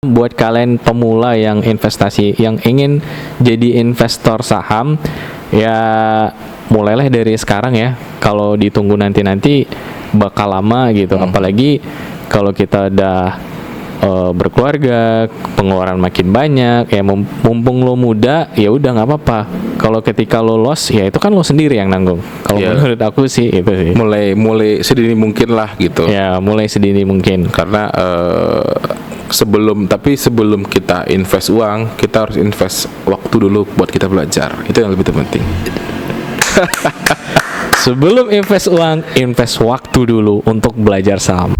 buat kalian pemula yang investasi, yang ingin jadi investor saham, ya mulailah dari sekarang ya. Kalau ditunggu nanti bakal lama gitu. Apalagi kalau kita udah berkeluarga, pengeluaran makin banyak, ya mumpung lo muda, ya udah nggak apa-apa. Kalau ketika lo loss, ya itu kan lo sendiri yang nanggung. Kalau menurut aku sih itu sih. Mulai sedini mungkin lah gitu. Ya mulai sedini mungkin. Karena sebelum kita invest uang, kita harus invest waktu dulu buat kita belajar. Itu yang lebih penting. Sebelum invest uang, invest waktu dulu untuk belajar saham.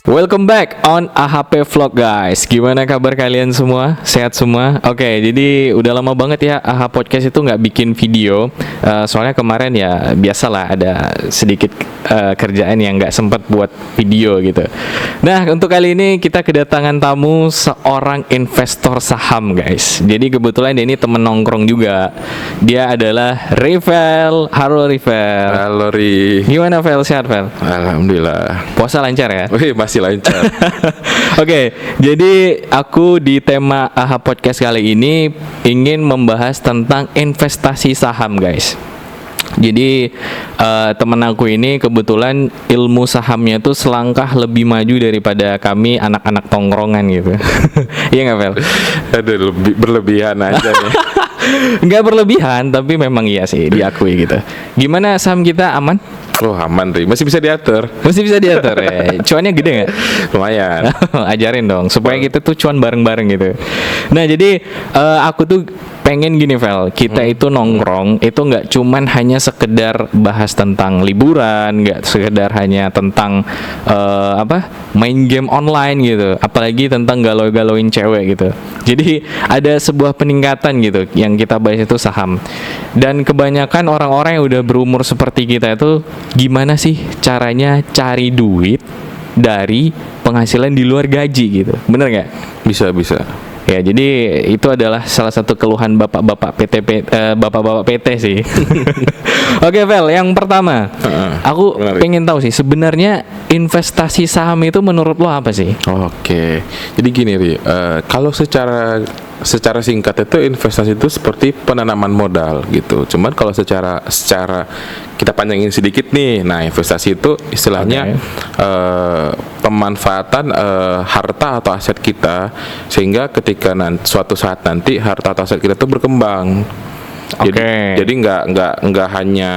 Welcome back on AHP Vlog guys. Gimana kabar kalian semua? Sehat semua? Oke, jadi udah lama banget ya AHA Podcast itu nggak bikin video. Soalnya kemarin ya biasalah ada sedikit kerjaan yang nggak sempat buat video gitu. Nah, untuk kali ini kita kedatangan tamu seorang investor saham guys. Jadi kebetulan dia ini temen nongkrong juga. Dia adalah Rivel. Halo Rivel. Halo Ri. Gimana Vel? Sehat Vel? Alhamdulillah. Puasa lancar ya? Wih, masih lancar. Oke, jadi aku di tema AHA Podcast kali ini ingin membahas tentang investasi saham guys. Jadi temen aku ini kebetulan ilmu sahamnya tuh selangkah lebih maju daripada kami anak-anak tongkrongan gitu. Iya nggak Vel? Aduh, berlebihan aja nih. Nggak berlebihan, tapi memang iya sih diakui gitu. Gimana saham kita aman? Oh aman Ri, masih bisa diatur. Masih bisa diatur ya. Cuannya gede nggak? Lumayan. Ajarin dong supaya kita tuh cuan bareng-bareng gitu. Nah jadi aku tuh pengen gini Vel, kita itu nongkrong itu nggak cuman hanya sekedar bahas tentang liburan, nggak sekedar hanya tentang main game online gitu, apalagi tentang galau-galauin cewek gitu. Jadi ada sebuah peningkatan gitu yang kita bahas itu saham. Dan kebanyakan orang-orang yang udah berumur seperti kita itu gimana sih caranya cari duit dari penghasilan di luar gaji gitu, bener nggak? Bisa. Ya, jadi itu adalah salah satu keluhan bapak-bapak PT sih. Oke, Vel, yang pertama, aku pengen tahu sih sebenarnya investasi saham itu menurut lo apa sih? Oke. Jadi gini Ri, kalau secara singkat itu investasi itu seperti penanaman modal gitu. Cuman kalau secara kita panjangin sedikit nih. Nah, investasi itu istilahnya pemanfaatan harta atau aset kita sehingga ketika suatu saat nanti harta atau aset kita itu berkembang. Jadi nggak hanya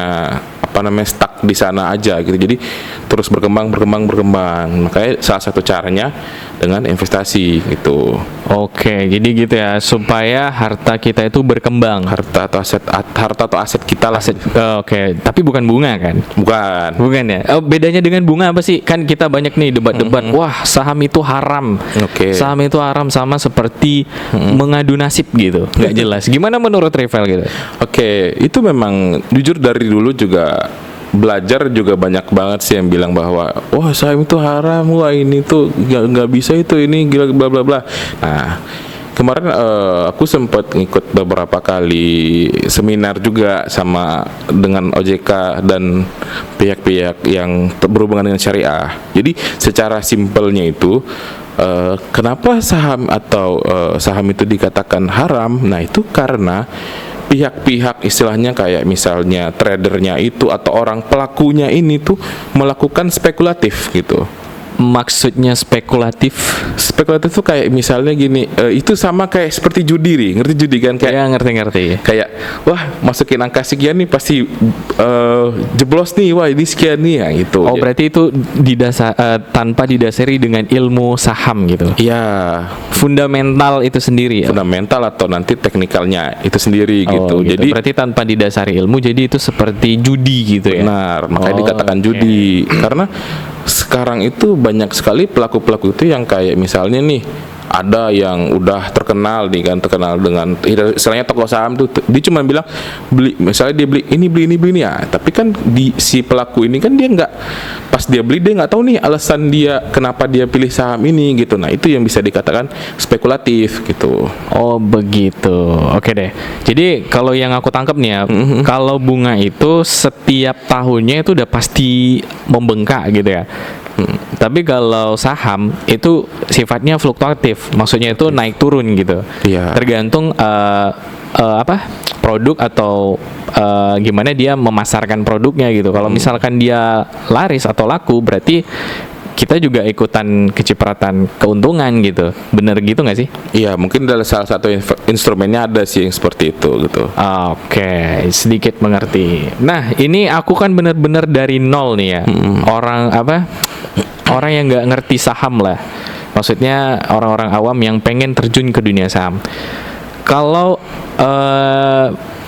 stuck di sana aja gitu. Jadi terus berkembang. Makanya salah satu caranya dengan investasi gitu. Oke, jadi gitu ya, supaya harta kita itu berkembang. Harta atau aset kita lah. Oke, tapi bukan bunga kan? Bukan ya. Bedanya dengan bunga apa sih? Kan kita banyak nih debat-debat. Wah, saham itu haram. Saham itu haram sama seperti mengadu nasib gitu. Nggak jelas. Gimana menurut Rivel gitu? Oke, itu memang jujur dari dulu juga belajar juga banyak banget sih yang bilang bahwa wah saham itu haram, wah ini tuh nggak bisa itu, ini gila bla bla bla. Nah kemarin aku sempat ngikut beberapa kali seminar juga dengan OJK dan pihak-pihak yang berhubungan dengan syariah. Jadi secara simpelnya itu kenapa saham itu dikatakan haram? Nah itu karena pihak-pihak istilahnya kayak misalnya tradernya itu atau orang pelakunya ini tuh melakukan spekulatif gitu. Maksudnya spekulatif tuh kayak misalnya gini, itu sama kayak seperti judi Ri. Ngerti judi kan? Kayak ngerti. Kayak wah masukin angka sekian nih pasti jeblos nih, wah ini sekian nih ya gitu. Oh berarti itu tanpa didasari dengan ilmu saham gitu. Iya. Fundamental itu sendiri ya? Fundamental atau nanti teknikalnya itu sendiri gitu. Jadi berarti tanpa didasari ilmu, jadi itu seperti judi gitu ya? Benar, makanya dikatakan judi. Karena sekarang itu banyak sekali pelaku-pelaku itu yang kayak misalnya nih ada yang udah terkenal nih kan, terkenal dengan istilahnya toko saham tuh, dia cuma bilang beli, misalnya dia beli ini ya, tapi kan di si pelaku ini kan dia nggak, pas dia beli dia nggak tahu nih alasan dia kenapa dia pilih saham ini gitu. Nah itu yang bisa dikatakan spekulatif gitu. Oh begitu, oke deh. Jadi kalau yang aku tangkap nih ya, kalau bunga itu setiap tahunnya itu udah pasti membengkak gitu ya. Tapi kalau saham itu sifatnya fluktuatif, maksudnya itu naik turun gitu. Iya. Tergantung produk atau gimana dia memasarkan produknya gitu. Kalau misalkan dia laris atau laku, berarti kita juga ikutan kecipratan keuntungan gitu. Bener gitu nggak sih? Iya, mungkin dalam salah satu instrumennya ada sih yang seperti itu gitu. Oke, sedikit mengerti. Nah, ini aku kan bener-bener dari nol nih ya. Orang yang nggak ngerti saham lah. Maksudnya orang-orang awam yang pengen terjun ke dunia saham. Kalau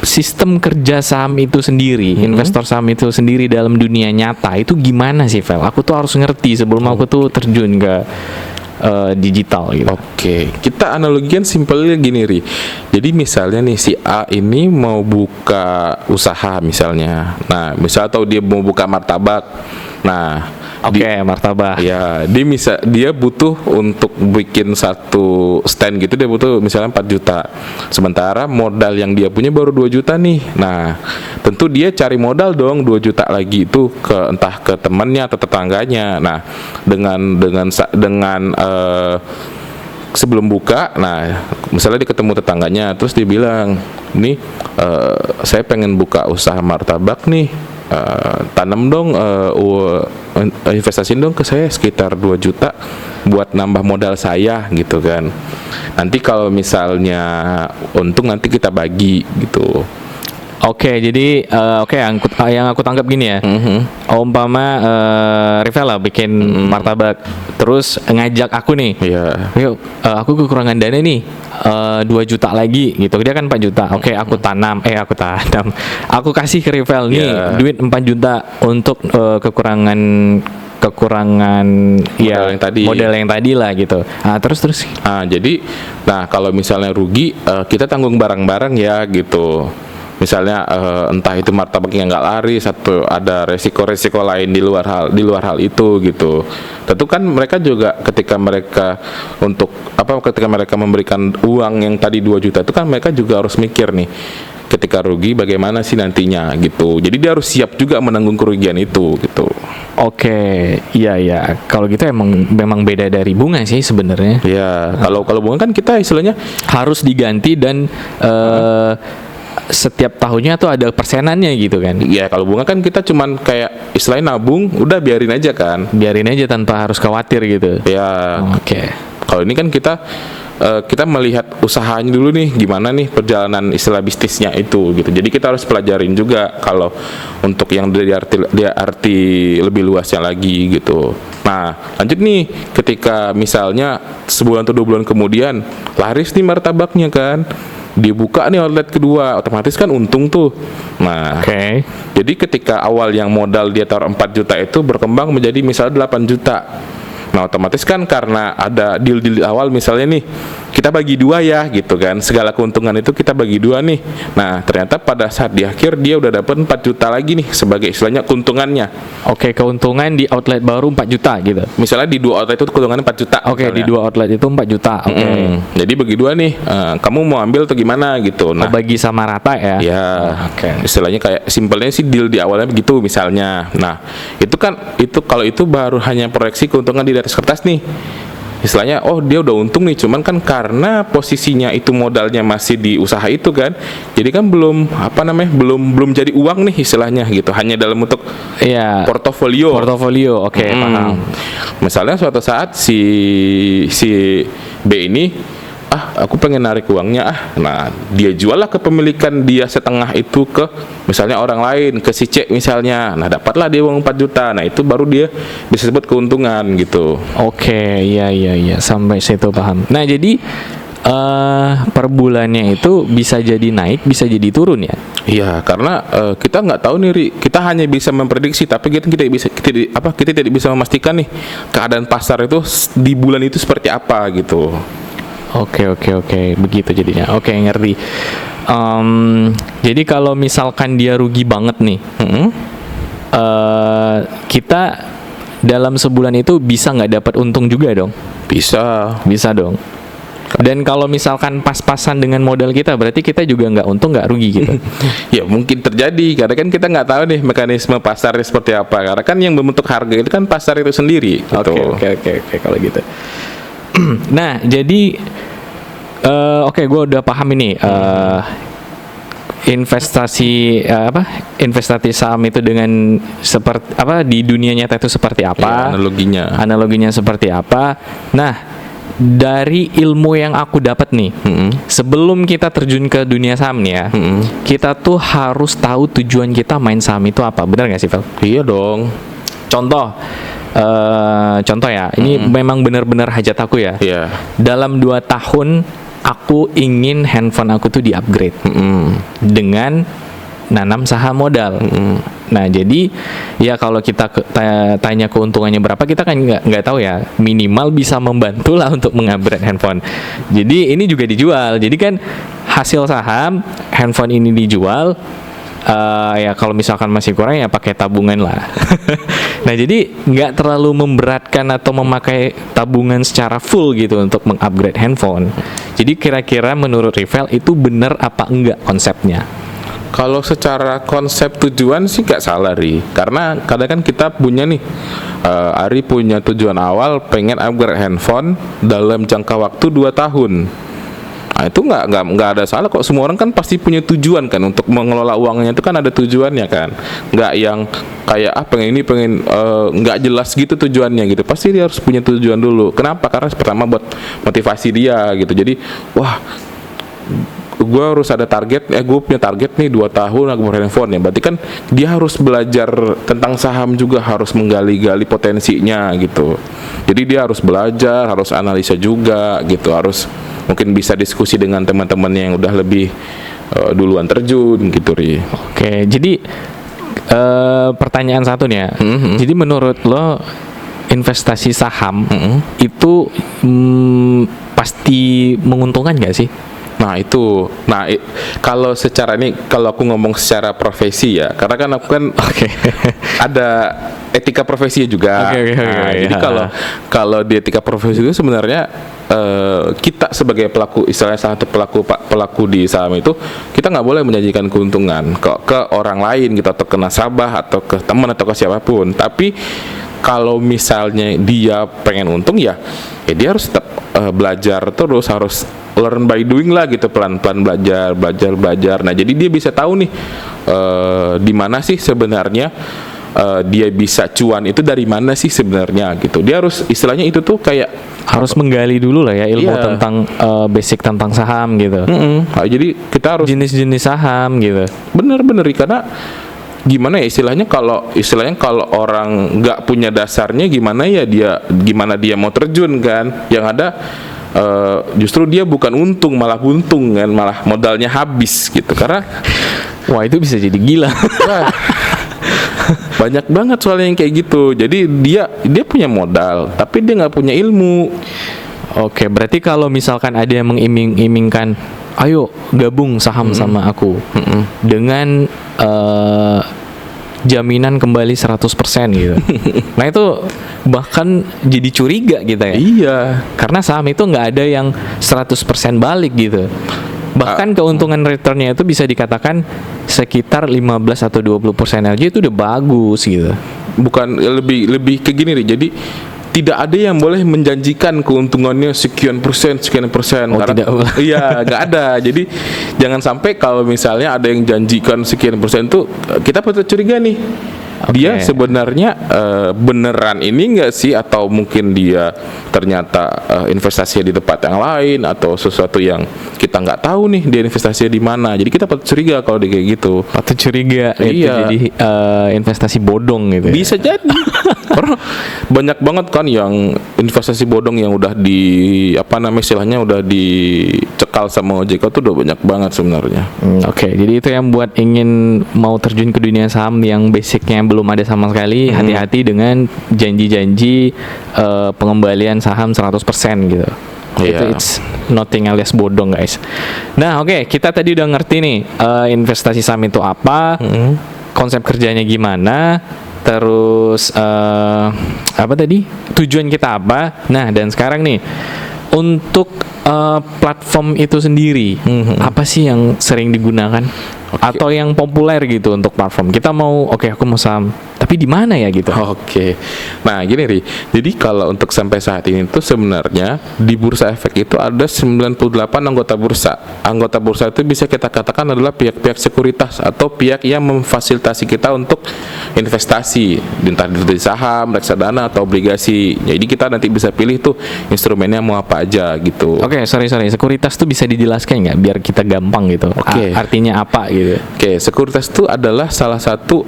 sistem kerja saham itu sendiri, investor saham itu sendiri dalam dunia nyata itu gimana sih, Vel? Aku tuh harus ngerti sebelum aku tuh terjun ke digital gitu. Oke, kita analogikan simpelnya gini, Ri. Jadi misalnya nih si A ini mau buka usaha misalnya. Nah, misal atau dia mau buka martabak. Nah, martabak. Ya, dia butuh untuk bikin satu stand gitu, dia butuh misalnya 4 juta. Sementara modal yang dia punya baru 2 juta nih. Nah, tentu dia cari modal dong 2 juta lagi itu entah ke temannya atau tetangganya. Nah, dengan sebelum buka, nah misalnya dia ketemu tetangganya, terus dia bilang, nih saya pengen buka usaha martabak nih, tanam dong, investasiin dong ke saya sekitar 2 juta buat nambah modal saya gitu kan. Nanti kalau misalnya untung nanti kita bagi gitu. Oke, jadi yang aku tangkap gini ya. Umpama Rivel lah bikin martabak, terus ngajak aku nih. Iya. Yuk, aku kekurangan dana nih, 2 juta lagi gitu. Dia kan 4 juta. Oke, aku tanam. Aku kasih ke Rivel nih duit 4 juta untuk kekurangan modal yang tadi lah gitu. Terus. Jadi kalau misalnya rugi, kita tanggung bareng-bareng ya gitu. Misalnya entah itu martabaknya nggak laris atau ada resiko-resiko lain di luar hal itu gitu. Tentu kan mereka juga ketika mereka memberikan uang yang tadi 2 juta itu kan mereka juga harus mikir nih, ketika rugi bagaimana sih nantinya gitu. Jadi dia harus siap juga menanggung kerugian itu gitu. Oke, iya. Kalau gitu memang beda dari bunga sih sebenarnya. Ya, kalau bunga kan kita istilahnya harus diganti dan setiap tahunnya tuh ada persenannya gitu kan. Iya, kalau bunga kan kita cuman kayak istilahnya nabung, udah biarin aja kan. Biarin aja tanpa harus khawatir gitu. Ya. Oke. Kalau ini kan kita melihat usahanya dulu nih, gimana nih perjalanan istilah bisnisnya itu gitu. Jadi kita harus pelajarin juga kalau untuk yang dari arti lebih luasnya lagi gitu. Nah, lanjut nih, ketika misalnya sebulan atau 2 bulan kemudian laris nih martabaknya kan, dibuka nih outlet kedua, otomatis kan untung tuh. Nah, jadi ketika awal yang modal dia taruh 4 juta itu berkembang menjadi misalnya 8 juta. Nah, otomatis kan karena ada deal awal misalnya nih, kita bagi 2 ya gitu kan, segala keuntungan itu kita bagi 2 nih. Nah, ternyata pada saat di akhir dia udah dapat 4 juta lagi nih sebagai istilahnya keuntungannya. Oke, keuntungan di outlet baru 4 juta gitu. Misalnya di 2 outlet itu keuntungannya 4 juta. Oke, di 2 outlet itu 4 juta. Oke. Jadi bagi 2 nih, kamu mau ambil atau gimana gitu. Nah, bagi sama rata ya. Ya, istilahnya kayak simpelnya sih deal di awalnya begitu misalnya. Nah, itu kalau itu baru hanya proyeksi keuntungan di atas kertas nih. Istilahnya, dia udah untung nih, cuman kan karena posisinya itu modalnya masih di usaha itu kan, jadi kan belum jadi uang nih istilahnya gitu, hanya dalam bentuk portofolio. Oke, paham. Misalnya suatu saat si B ini, aku pengen narik uangnya, nah dia jual lah kepemilikan dia setengah itu ke misalnya orang lain, ke si C misalnya, nah dapatlah dia uang 4 juta, nah itu baru dia bisa sebut keuntungan gitu. Oke, iya, sampai situ paham. Nah jadi per bulannya itu bisa jadi naik, bisa jadi turun ya? Iya, karena kita nggak tahu nih, Ri. Kita hanya bisa memprediksi, tapi kita tidak bisa memastikan nih keadaan pasar itu di bulan itu seperti apa gitu. Oke, begitu jadinya. Oke, ngerti. Jadi kalau misalkan dia rugi banget nih, kita dalam sebulan itu bisa nggak dapat untung juga dong? Bisa dong. Dan kalau misalkan pas-pasan dengan modal kita, berarti kita juga nggak untung nggak rugi gitu. Ya mungkin terjadi karena kan kita nggak tahu nih mekanisme pasarnya seperti apa. Karena kan yang membentuk harga itu kan pasar itu sendiri. Gitu. Oke kalau gitu. Nah jadi gue udah paham ini investasi saham itu dengan seperti apa di dunia nyata itu seperti apa? Ya, analoginya seperti apa? Nah, dari ilmu yang aku dapat nih, sebelum kita terjun ke dunia saham nih ya, kita tuh harus tahu tujuan kita main saham itu apa, benar nggak sih, Vel? Iya dong. Contoh ya, ini memang benar-benar hajat aku ya. Iya. Dalam 2 tahun aku ingin handphone aku tuh di-upgrade dengan nanam saham modal. Nah jadi ya kalau kita tanya keuntungannya berapa, kita kan nggak tahu ya. Minimal bisa membantu lah untuk mengupgrade handphone. Jadi ini juga dijual. Jadi kan hasil saham handphone ini dijual. Ya kalau misalkan masih kurang ya pakai tabungan lah. Nah jadi nggak terlalu memberatkan atau memakai tabungan secara full gitu untuk mengupgrade handphone. Jadi kira-kira menurut Rivel itu benar apa enggak konsepnya? Kalau secara konsep tujuan sih nggak salah, Ri. Karena kadang kan kita punya nih, Ari punya tujuan awal pengen upgrade handphone dalam jangka waktu 2 tahun. Nah, itu nggak ada salah kok. Semua orang kan pasti punya tujuan kan untuk mengelola uangnya, itu kan ada tujuannya kan. Nggak yang kayak pengen nggak jelas gitu tujuannya gitu. Pasti dia harus punya tujuan dulu. Kenapa? Karena pertama buat motivasi dia gitu. Jadi gue harus ada target, gue punya target nih 2 tahun aku handphone ya. Berarti kan dia harus belajar tentang saham juga, harus menggali-gali potensinya gitu. Jadi dia harus belajar, harus analisa juga gitu, harus mungkin bisa diskusi dengan teman-teman yang udah lebih duluan terjun gitu, Ri. Oke, jadi pertanyaan satu nih ya. Jadi menurut lo investasi saham itu pasti menguntungkan nggak sih? Nah itu, kalau secara ini, kalau aku ngomong secara profesi ya, karena kan aku kan ada etika profesi juga. Jadi kalau di etika profesi itu sebenarnya kita sebagai pelaku, istilahnya salah satu pelaku di saham itu, kita nggak boleh menjanjikan keuntungan ke orang lain gitu, atau ke nasabah atau ke teman atau ke siapapun. Tapi kalau misalnya dia pengen untung ya dia harus tetap belajar terus, harus learn by doing lah gitu, pelan-pelan belajar. Nah jadi dia bisa tahu nih di mana sih sebenarnya dia bisa cuan itu dari mana sih sebenarnya gitu. Dia harus istilahnya itu tuh kayak harus menggali dulu lah ya ilmu tentang basic tentang saham gitu. Nah, jadi kita harus jenis-jenis saham gitu. Bener karena gimana ya istilahnya kalau orang nggak punya dasarnya gimana dia mau terjun kan, yang ada justru dia bukan untung malah buntung kan, malah modalnya habis gitu. Karena wah itu bisa jadi gila. Banyak banget soalnya yang kayak gitu. Jadi dia punya modal tapi dia nggak punya ilmu. Oke, berarti kalau misalkan ada yang mengiming-imingkan ayo gabung saham sama aku dengan jaminan kembali 100% gitu. Nah itu bahkan jadi curiga kita ya. Iya. Karena saham itu nggak ada yang 100% balik gitu. Bahkan keuntungan returnnya itu bisa dikatakan sekitar 15 atau 20% aja itu udah bagus gitu. Bukan lebih ke gini nih. Jadi tidak ada yang boleh menjanjikan keuntungannya sekian persen. Tidak. Iya, nggak ada. Jadi jangan sampai kalau misalnya ada yang janjikan sekian persen tuh kita patut curiga nih. Dia sebenarnya beneran ini nggak sih, atau mungkin dia ternyata investasinya di tempat yang lain atau sesuatu yang kita nggak tahu nih dia investasinya di mana. Jadi kita patut curiga kalau dia kayak gitu. Patut curiga itu jadi investasi bodong gitu. Bisa jadi. Karena banyak banget kan yang investasi bodong yang udah istilahnya udah dicekal sama OJK tuh udah banyak banget sebenarnya. Oke, jadi itu yang buat ingin mau terjun ke dunia saham yang basicnya belum ada sama sekali, hati-hati dengan janji-janji pengembalian saham 100% gitu. Itu Iya. it's nothing alias bodong guys. Nah oke, kita tadi udah ngerti nih investasi saham itu apa, konsep kerjanya gimana, terus apa tadi tujuan kita apa. Nah dan sekarang nih untuk platform itu sendiri apa sih yang sering digunakan atau yang populer gitu untuk platform. Kita mau aku mau saham, tapi di mana ya gitu. Oke. Nah, gini Ri. Jadi kalau untuk sampai saat ini tuh sebenarnya di Bursa Efek itu ada 98 anggota bursa. Anggota bursa itu bisa kita katakan adalah pihak-pihak sekuritas atau pihak yang memfasilitasi kita untuk investasi, entah di saham, reksadana atau obligasi. Jadi kita nanti bisa pilih tuh instrumennya mau apa aja gitu. Oke, sorry. Sekuritas tuh bisa dijelaskan nggak biar kita gampang gitu. Oke. Artinya apa gitu? Oke, sekuritas itu adalah salah satu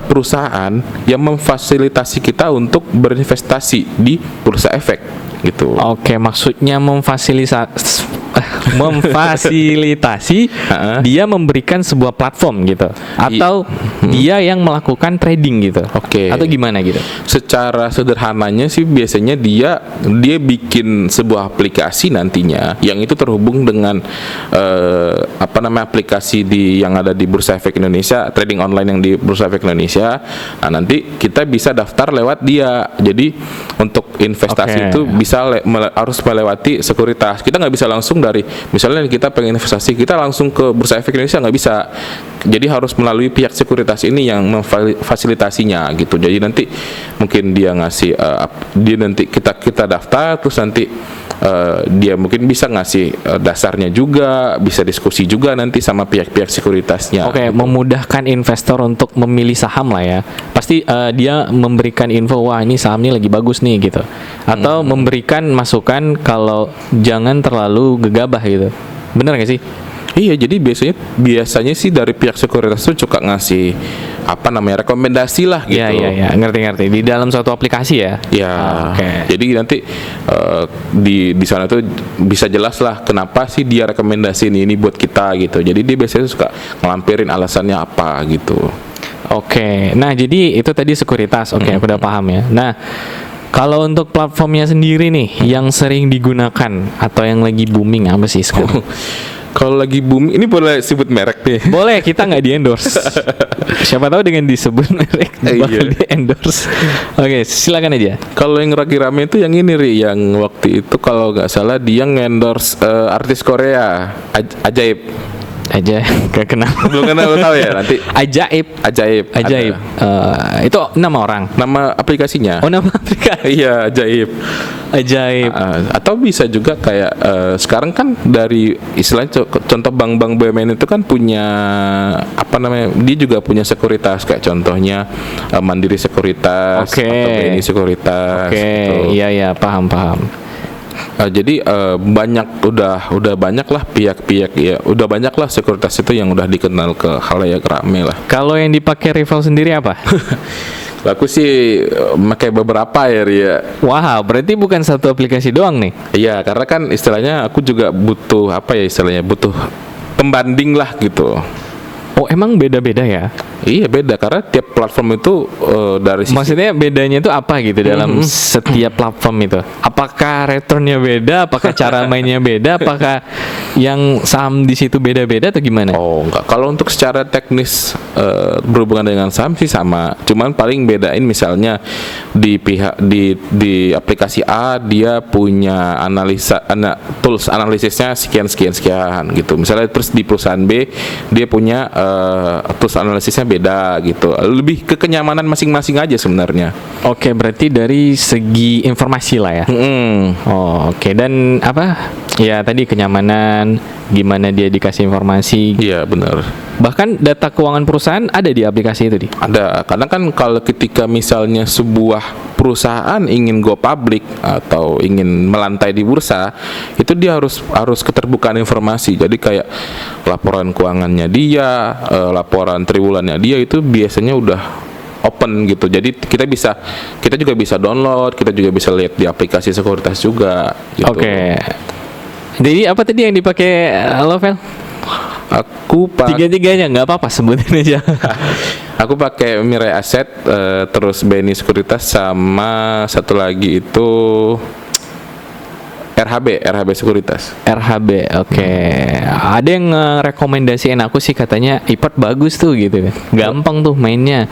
perusahaan yang memfasilitasi kita untuk berinvestasi di Bursa Efek gitu. Oke, maksudnya memfasilitasi dia memberikan sebuah platform gitu, atau dia yang melakukan trading gitu. Oke. Atau gimana gitu? Secara sederhananya sih biasanya dia bikin sebuah aplikasi nantinya yang itu terhubung dengan aplikasi yang ada di Bursa Efek Indonesia, trading online yang di Bursa Efek Indonesia. Nah, nanti kita bisa daftar lewat dia. Jadi untuk investasi itu bisa harus melewati sekuritas. Kita nggak bisa langsung dari misalnya kita pengen investasi, kita langsung ke Bursa Efek Indonesia nggak bisa. Jadi harus melalui pihak sekuritas ini yang memfasilitasinya gitu. Jadi nanti mungkin dia ngasih dia nanti kita daftar, terus nanti dia mungkin bisa ngasih dasarnya juga, bisa diskusi juga nanti sama pihak-pihak sekuritasnya. Oke, memudahkan investor untuk memilih saham lah ya. Pasti dia memberikan info, wah ini saham ini lagi bagus nih gitu. Atau memberikan masukan kalau jangan terlalu gegabah gitu. Bener gak sih? Iya, jadi biasanya sih dari pihak sekuritas tuh suka ngasih rekomendasi lah gitu. Iya, ngerti. Di dalam suatu aplikasi ya. Ya, jadi nanti di sana tuh bisa jelas lah kenapa sih dia rekomendasiin ini buat kita gitu. Jadi dia biasanya suka ngelampirin alasannya apa gitu. Oke, nah jadi itu tadi sekuritas. Oke, aku udah paham ya. Nah, kalau untuk platformnya sendiri nih yang sering digunakan atau yang lagi booming apa sih sekarang? Kalau lagi booming, ini boleh sebut merek nih? Boleh, kita nggak di endorse. Siapa tahu dengan disebut merek bakal di endorse. Oke, silakan aja. Kalau yang lagi rame itu yang ini Ri, yang waktu itu kalau nggak salah dia ngendorse artis Korea, Ajaib. Aja, gak kenal. Belum kenal, tahu ya nanti. Ajaib. Itu nama orang. Nama aplikasinya. Oh, nama aplikasi. Iya, Ajaib. Atau bisa juga kayak sekarang kan dari istilahnya contoh bank-bank BUMN itu kan punya dia juga punya sekuritas, kayak contohnya Mandiri Sekuritas atau BNI Sekuritas. Oke, iya, paham. Jadi udah banyak lah pihak-pihak ya, udah banyak lah sekuritas itu yang udah dikenal ke khalayak rame lah. Kalau yang dipakai rival sendiri apa? Aku sih pakai beberapa ya Ria. Wah, berarti bukan satu aplikasi doang nih? Iya, karena kan istilahnya aku juga butuh butuh pembanding lah gitu. Oh, emang beda-beda ya? Iya, beda karena tiap platform itu dari sisi. Maksudnya bedanya itu apa gitu dalam setiap platform itu? Apakah returnnya beda? Apakah cara mainnya beda? Apakah yang saham di situ beda-beda atau gimana? Oh, enggak. Kalau untuk secara teknis berhubungan dengan saham sih sama. Cuman paling bedain misalnya di di aplikasi A dia punya tools analisisnya sekian gitu. Misalnya terus di perusahaan B dia punya tools analisisnya beda gitu. Lebih ke kenyamanan masing-masing aja sebenarnya. Oke, berarti dari segi informasi lah ya. Oh, oke. Dan apa? Ya tadi kenyamanan, gimana dia dikasih informasi. Iya, benar. Bahkan data keuangan perusahaan ada di aplikasi itu, Di? Ada. Karena kan kalau ketika misalnya sebuah perusahaan ingin go public atau ingin melantai di bursa, itu dia harus keterbukaan informasi. Jadi kayak laporan keuangannya dia, laporan triwulannya dia itu biasanya udah open gitu. Jadi kita juga bisa download, kita juga bisa lihat di aplikasi sekuritas juga gitu. Oke. Jadi apa tadi yang dipakai Lovel? Aku tiga-tiganya nggak apa-apa, sebutin aja. Aku pakai Mirai Asset, terus BNI Sekuritas, sama satu lagi itu RHB Sekuritas. RHB, oke. Ada yang rekomendasiin aku sih, katanya IPAT bagus tuh gitu. Gampang tuh mainnya.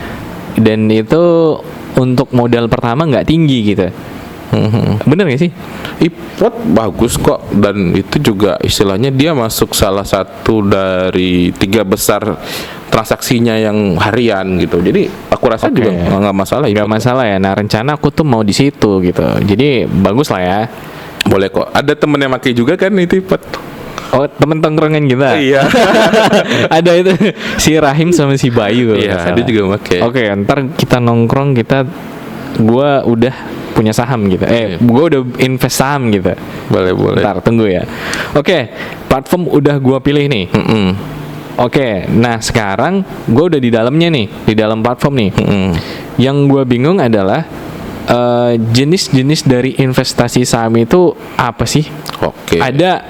Dan itu untuk modal pertama nggak tinggi gitu. Bener gak sih? IPOT bagus kok, dan itu juga istilahnya dia masuk salah satu dari 3 besar transaksinya yang harian gitu. Jadi aku rasa juga nggak masalah. Nggak masalah ya. Nah, rencana aku tuh mau di situ gitu. Jadi bagus lah ya. Boleh kok. Ada temen yang pakai juga kan itu IPOT. Oh, temen tongkrongan kita. Iya. Ada itu si Rahim sama si Bayu. Iya, dia juga pakai. Oke, ntar kita nongkrong, gua udah punya saham gitu. Gua udah invest saham gitu. Boleh. Ntar tunggu ya. Oke, platform udah gua pilih nih. Oke, nah sekarang gua udah di dalamnya nih, di dalam platform nih. Yang gua bingung adalah jenis-jenis dari investasi saham itu apa sih? Oke. Ada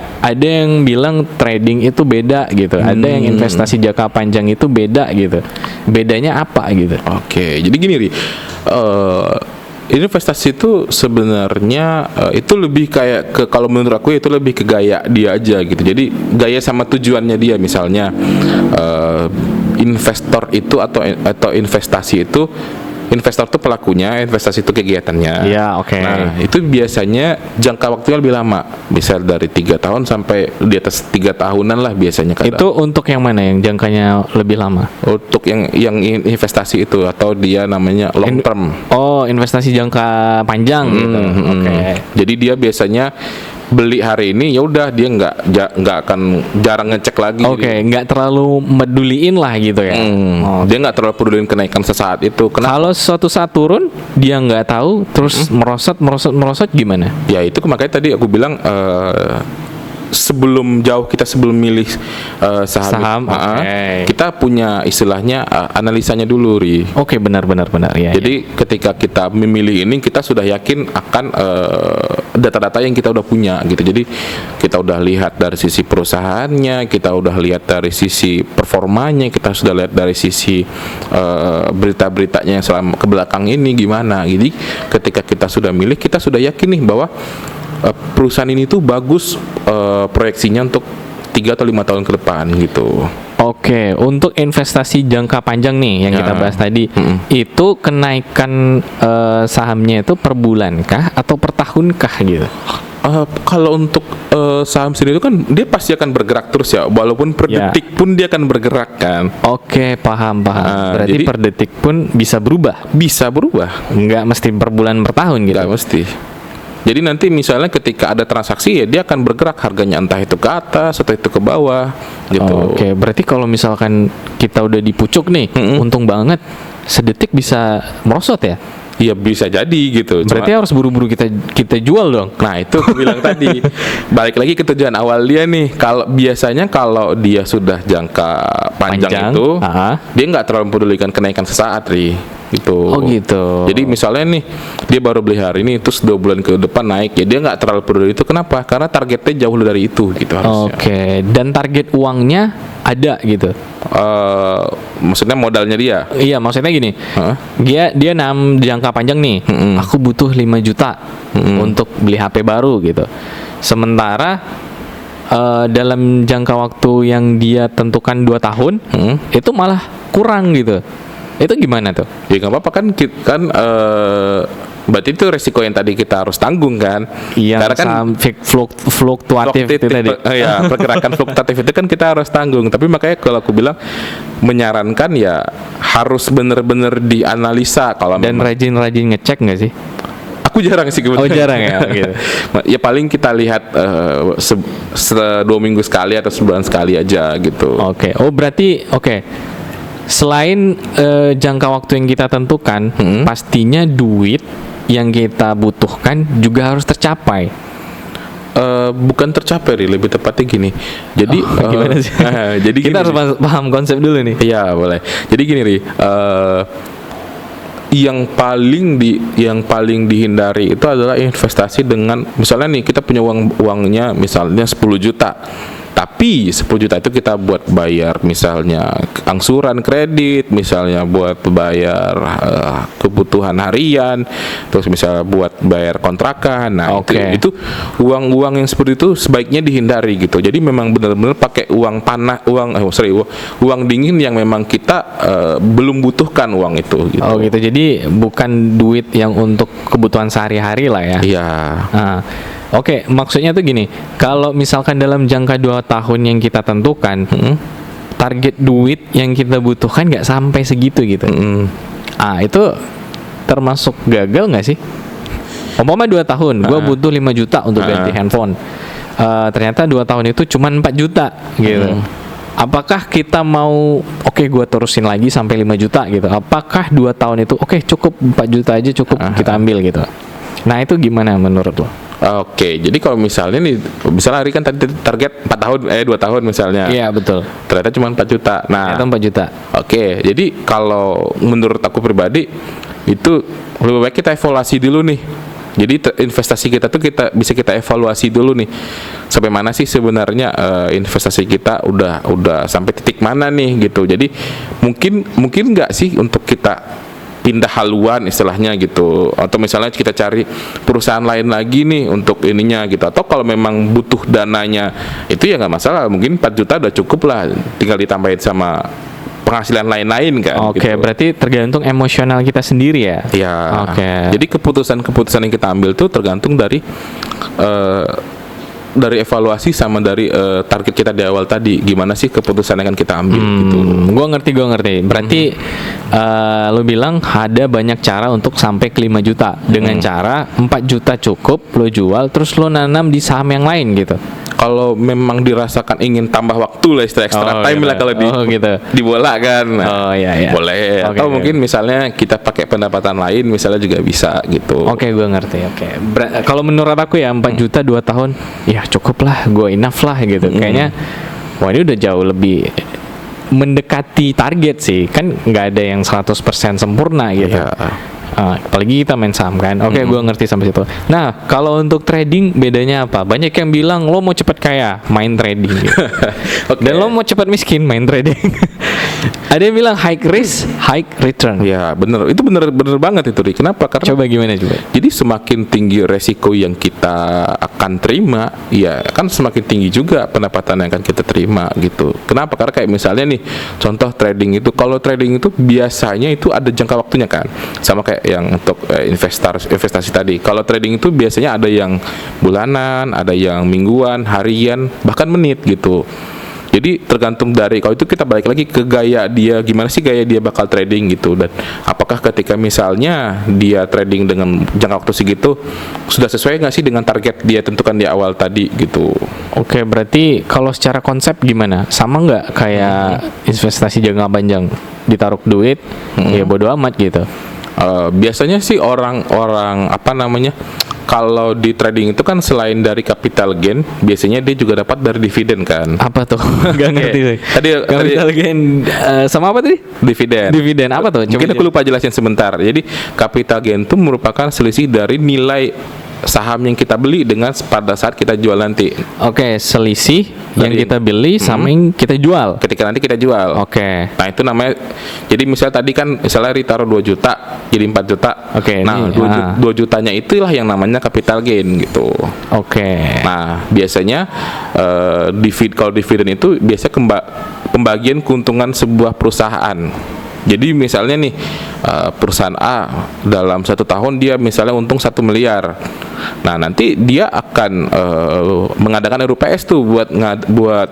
yang bilang trading itu beda gitu. Ada yang investasi jangka panjang itu beda gitu. Bedanya apa gitu? Oke, jadi gini Ri. Investasi itu sebenarnya itu lebih kayak ke, kalau menurut aku itu lebih ke gaya dia aja gitu. Jadi gaya sama tujuannya dia. Misalnya investor itu atau investasi itu, investor itu pelakunya, investasi itu kegiatannya. Iya, oke. Nah, itu biasanya jangka waktunya lebih lama, bisa dari 3 tahun sampai di atas 3 tahunan lah biasanya. Itu untuk yang mana yang jangkanya lebih lama? Untuk yang investasi itu, atau dia namanya long term. Investasi jangka panjang gitu. Oke. Jadi dia biasanya beli hari ini, ya udah dia nggak akan jarang ngecek lagi. Oke, nggak terlalu meduliin lah gitu ya. Dia nggak terlalu peduliin kenaikan sesaat itu. Kalau suatu saat turun dia nggak tahu, terus merosot gimana? Ya itu makanya tadi aku bilang sebelum milih saham, kita punya istilahnya analisanya dulu, Ri. Oke, benar ya. Jadi ketika kita memilih ini, kita sudah yakin akan data-data yang kita udah punya gitu. Jadi kita udah lihat dari sisi perusahaannya, kita udah lihat dari sisi performanya, kita sudah lihat dari sisi berita-beritanya selama ke belakang ini gimana. Jadi ketika kita sudah milih, kita sudah yakin nih bahwa perusahaan ini tuh bagus proyeksinya untuk 3 atau 5 tahun ke depan gitu. Oke, untuk investasi jangka panjang nih yang kita bahas tadi, itu kenaikan sahamnya itu per bulan kah atau per tahun kah gitu? Kalau untuk saham sendiri itu kan dia pasti akan bergerak terus ya, walaupun per detik pun dia akan bergerak kan. Oke, paham. Berarti jadi, per detik pun bisa berubah? Bisa berubah. Nggak mesti per bulan, per tahun gitu? Nggak mesti. Jadi nanti misalnya ketika ada transaksi, ya dia akan bergerak harganya, entah itu ke atas atau itu ke bawah gitu. Oke, berarti kalau misalkan kita udah di pucuk nih, untung banget, sedetik bisa merosot ya? Iya, bisa jadi gitu. Berarti harus buru-buru kita jual dong. Nah, itu aku bilang tadi. Balik lagi ke tujuan awal dia nih. Biasanya kalau dia sudah jangka panjang itu, dia nggak terlalu mempedulikan kenaikan sesaat, Ri. Gitu. Oh gitu. Jadi misalnya nih dia baru beli hari ini, terus 2 bulan ke depan naik, ya dia nggak terlalu peduli itu. Kenapa? Karena targetnya jauh dari itu gitu harusnya. Oke. Dan target uangnya ada gitu. Maksudnya modalnya dia? Iya, maksudnya gini. Dia jangka panjang nih. Aku butuh 5 juta untuk beli HP baru gitu. Sementara dalam jangka waktu yang dia tentukan 2 tahun, itu malah kurang gitu. Itu gimana tuh? Ya nggak apa-apa kan, berarti itu resiko yang tadi kita harus tanggung kan? Iya, karena kan fluktuatif itu tadi. Ya, pergerakan fluktuatif itu kan kita harus tanggung. Tapi makanya kalau aku bilang menyarankan ya harus benar-benar dianalisa. Kalau dan rajin-rajin ngecek nggak sih? Aku jarang sih kebetulan. Oh, jarang ya. Gitu. Ya paling kita lihat 2 minggu sekali atau sebulan sekali aja gitu. Oke. Oh berarti selain jangka waktu yang kita tentukan, pastinya duit yang kita butuhkan juga harus tercapai. Bukan tercapai, lebih tepatnya gini. Jadi gimana sih? Jadi kita harus paham konsep dulu nih. Iya, boleh. Jadi gini, yang paling dihindari itu adalah investasi dengan, misalnya nih kita punya uangnya misalnya 10 juta. Tapi 10 juta itu kita buat bayar misalnya angsuran kredit, misalnya buat bayar kebutuhan harian, terus misalnya buat bayar kontrakan. Nah, itu uang-uang yang seperti itu sebaiknya dihindari gitu. Jadi memang benar-benar pakai uang uang dingin yang memang kita belum butuhkan uang itu gitu. Oh gitu. Jadi bukan duit yang untuk kebutuhan sehari-hari lah ya. Iya. Oke, maksudnya tuh gini, kalau misalkan dalam jangka 2 tahun yang kita tentukan, target duit yang kita butuhkan nggak sampai segitu gitu. Itu termasuk gagal nggak sih? Umpama 2 tahun, gue butuh 5 juta untuk ganti handphone. Ternyata 2 tahun itu cuma 4 juta gitu. Apakah kita mau, gue terusin lagi sampai 5 juta gitu. Apakah 2 tahun itu, cukup 4 juta aja cukup kita ambil gitu. Nah itu gimana menurut lo? Oke, jadi kalau misalnya nih, misalnya hari kan tadi target 2 tahun misalnya. Iya betul. Ternyata cuma 4 juta. Nah, ternyata 4 juta. Oke, jadi kalau menurut aku pribadi itu lebih baik kita evaluasi dulu nih. Jadi investasi kita tuh bisa kita evaluasi dulu nih. Sampai mana sih sebenarnya investasi kita udah sampai titik mana nih gitu. Jadi mungkin nggak sih untuk kita pindah haluan istilahnya gitu, atau misalnya kita cari perusahaan lain lagi nih untuk ininya gitu, atau kalau memang butuh dananya itu ya nggak masalah, mungkin 4 juta udah cukup lah, tinggal ditambahin sama penghasilan lain-lain kan. Gitu. Berarti tergantung emosional kita sendiri ya. Iya. Jadi keputusan yang kita ambil tuh tergantung dari evaluasi sama dari target kita di awal tadi, gimana sih keputusan yang akan kita ambil gitu. Gue ngerti. Berarti lo bilang ada banyak cara untuk sampai ke 5 juta dengan cara 4 juta cukup lo jual, terus lo nanam di saham yang lain gitu. Kalau memang dirasakan ingin tambah waktu lah, extra time lah kalau di bola kan. Boleh. Atau mungkin misalnya kita pakai pendapatan lain misalnya juga bisa gitu. Gue ngerti. Kalau menurut aku ya 4 juta 2 tahun ya cukup lah, gue enough lah gitu. Kayaknya ini udah jauh lebih mendekati target sih. Kan nggak ada yang 100% sempurna gitu. Apalagi kita main saham kan. Gue ngerti sampai situ. Nah, kalau untuk trading bedanya apa? Banyak yang bilang lo mau cepat kaya, main trading gitu. Dan lo mau cepat miskin, main trading. Ada yang bilang high risk, high return. Ya, bener. Itu bener banget itu, Ri. Kenapa? Karena coba gimana coba? Jadi semakin tinggi resiko yang kita akan terima, ya kan semakin tinggi juga pendapatan yang akan kita terima gitu. Kenapa? Karena kayak misalnya nih, contoh trading itu, kalau trading itu biasanya itu ada jangka waktunya kan. Sama kayak yang untuk investasi tadi. Kalau trading itu biasanya ada yang bulanan, ada yang mingguan, harian, bahkan menit gitu. Jadi tergantung dari, kalau itu kita balik lagi ke gaya dia, gimana sih gaya dia bakal trading gitu, dan apakah ketika misalnya dia trading dengan jangka waktu segitu sudah sesuai nggak sih dengan target dia tentukan di awal tadi gitu. Berarti kalau secara konsep gimana? Sama nggak kayak investasi jangka panjang, ditaruh duit ya bodo amat gitu? Biasanya sih orang-orang kalau di trading itu kan selain dari capital gain, biasanya dia juga dapat dari dividen kan. Apa tuh? Gak ngerti sih. Tadi capital gain sama apa tadi? Dividen apa tuh? Mungkin aku lupa jelasin sebentar. Jadi capital gain itu merupakan selisih dari nilai saham yang kita beli dengan pada saat kita jual nanti. Selisih yang kita beli sama yang kita jual ketika nanti kita jual. Nah itu namanya, jadi misalnya tadi kan misalnya ditaruh 2 juta jadi 4 juta. Nah 2 jutanya itulah yang namanya capital gain gitu. Nah biasanya kalau dividen itu biasanya pembagian keuntungan sebuah perusahaan. Jadi misalnya nih perusahaan A dalam 1 tahun dia misalnya untung 1 miliar. Nah nanti dia akan mengadakan RUPS tuh buat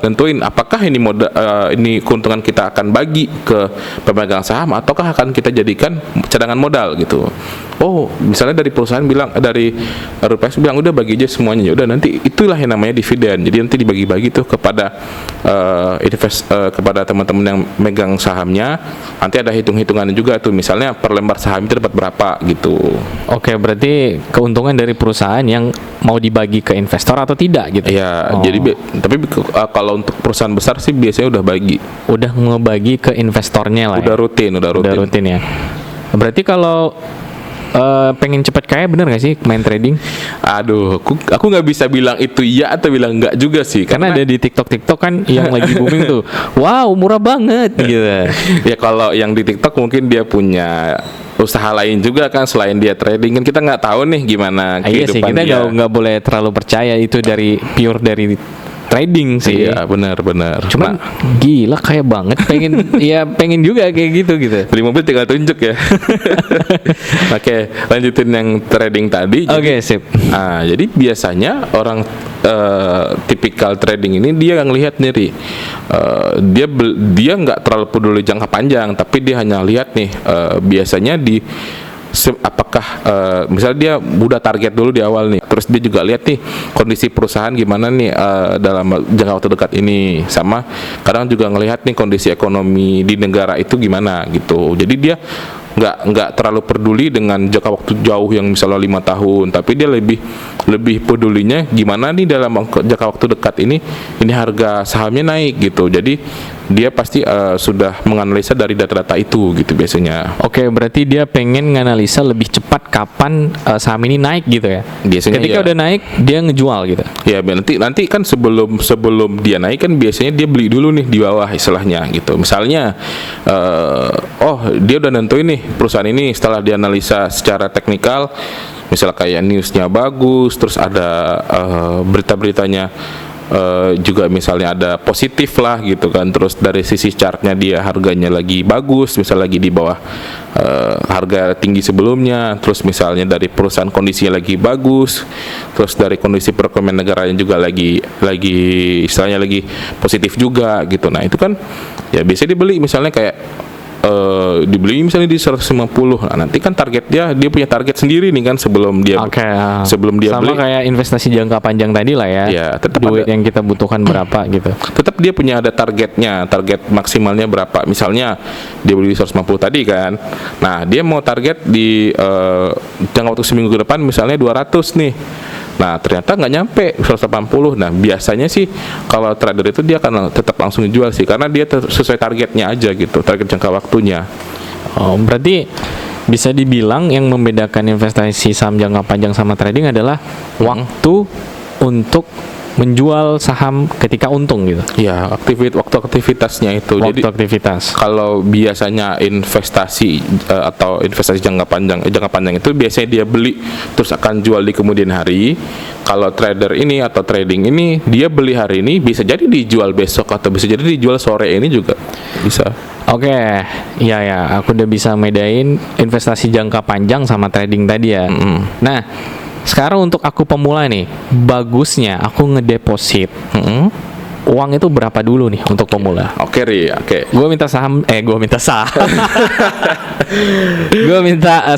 tentuin apakah ini keuntungan kita akan bagi ke pemegang saham ataukah akan kita jadikan cadangan modal gitu. Misalnya dari perusahaan bilang, dari RUPS bilang udah bagi aja semuanya, ya udah nanti itulah yang namanya dividen. Jadi nanti dibagi-bagi tuh kepada kepada teman-teman yang megang sahamnya. Nanti ada hitung-hitungannya juga tuh, misalnya per lembar saham itu dapat berapa gitu. Berarti keuntungan dari perusahaan yang mau dibagi ke investor atau tidak gitu. Jadi tapi kalau untuk perusahaan besar sih biasanya udah ngebagi ke investornya lah. Udah rutin ya. Berarti kalau pengen cepat kaya, bener gak sih main trading? Aduh, aku nggak bisa bilang itu iya atau bilang enggak juga sih, Karena ada di TikTok kan yang lagi booming tuh. Wow, murah banget gitu. ya kalau yang di TikTok mungkin dia punya usaha lain juga kan selain dia trading, kan kita nggak tahu nih gimana Iya sih, kehidupan kita dia. nggak boleh terlalu percaya itu dari trading sih. Iya, benar. Cuman Nah, gila kayak banget, pengen juga kayak gitu. beli mobil tinggal tunjuk ya. Oke, lanjutin yang trading tadi. Oke, sip. Nah, jadi biasanya orang tipikal trading ini dia yang lihat nih, dia nggak terlalu peduli jangka panjang, tapi dia hanya lihat nih, biasanya apakah misalnya dia udah target dulu di awal nih, terus dia juga lihat nih kondisi perusahaan gimana nih dalam jangka waktu dekat ini, sama kadang juga ngelihat nih kondisi ekonomi di negara itu gimana gitu. Jadi dia nggak terlalu peduli dengan jangka waktu jauh yang misalnya 5 tahun, tapi dia lebih pedulinya gimana nih dalam jangka waktu dekat ini harga sahamnya naik gitu. Jadi dia pasti sudah menganalisa dari data-data itu gitu biasanya. Oke, berarti dia pengen nganalisa lebih cepat kapan saham ini naik gitu ya. Biasanya Ketika ya. udah naik dia ngejual gitu. Ya nanti kan sebelum dia naik kan biasanya dia beli dulu nih di bawah istilahnya gitu. Misalnya dia udah nentuin nih perusahaan ini setelah dianalisa secara teknikal, misalnya kayak newsnya bagus, terus ada berita-beritanya juga misalnya ada positif lah gitu kan, terus dari sisi chartnya dia harganya lagi bagus, misalnya lagi di bawah harga tinggi sebelumnya, terus misalnya dari perusahaan kondisinya lagi bagus, terus dari kondisi perekonomian negaranya juga lagi istilahnya lagi positif juga gitu. Nah itu kan ya biasanya dibeli misalnya kayak dibeli misalnya di 150. Nah, nanti kan target dia punya target sendiri nih kan sebelum dia Sama beli. kayak investasi jangka panjang tadi lah ya. Ya, tetap duit ada. yang kita butuhkan berapa gitu. Tetap dia punya ada targetnya, target maksimalnya berapa. Misalnya dia beli 150 tadi kan. Nah, dia mau target di jangka waktu seminggu ke depan misalnya 200 nih. Nah, ternyata nggak nyampe 180. Nah, biasanya sih kalau trader itu dia akan tetap langsung jual sih, karena dia sesuai targetnya aja gitu, target jangka waktunya. Oh, berarti bisa dibilang yang membedakan investasi saham jangka panjang sama trading adalah waktu untuk menjual saham ketika untung gitu. Ya, waktu aktivitasnya itu. Waktu Jadi aktivitas. kalau biasanya investasi atau investasi jangka panjang itu biasanya dia beli terus akan jual di kemudian hari. Kalau trader ini atau trading ini dia beli hari ini, bisa jadi dijual besok atau bisa jadi dijual sore ini juga bisa. Oke, ya, aku udah bisa bedain investasi jangka panjang sama trading tadi ya. Nah, sekarang untuk aku pemula nih, bagusnya aku ngedeposit uang itu berapa dulu nih untuk pemula? Oke, Ri, oke. Gue minta saham, gue minta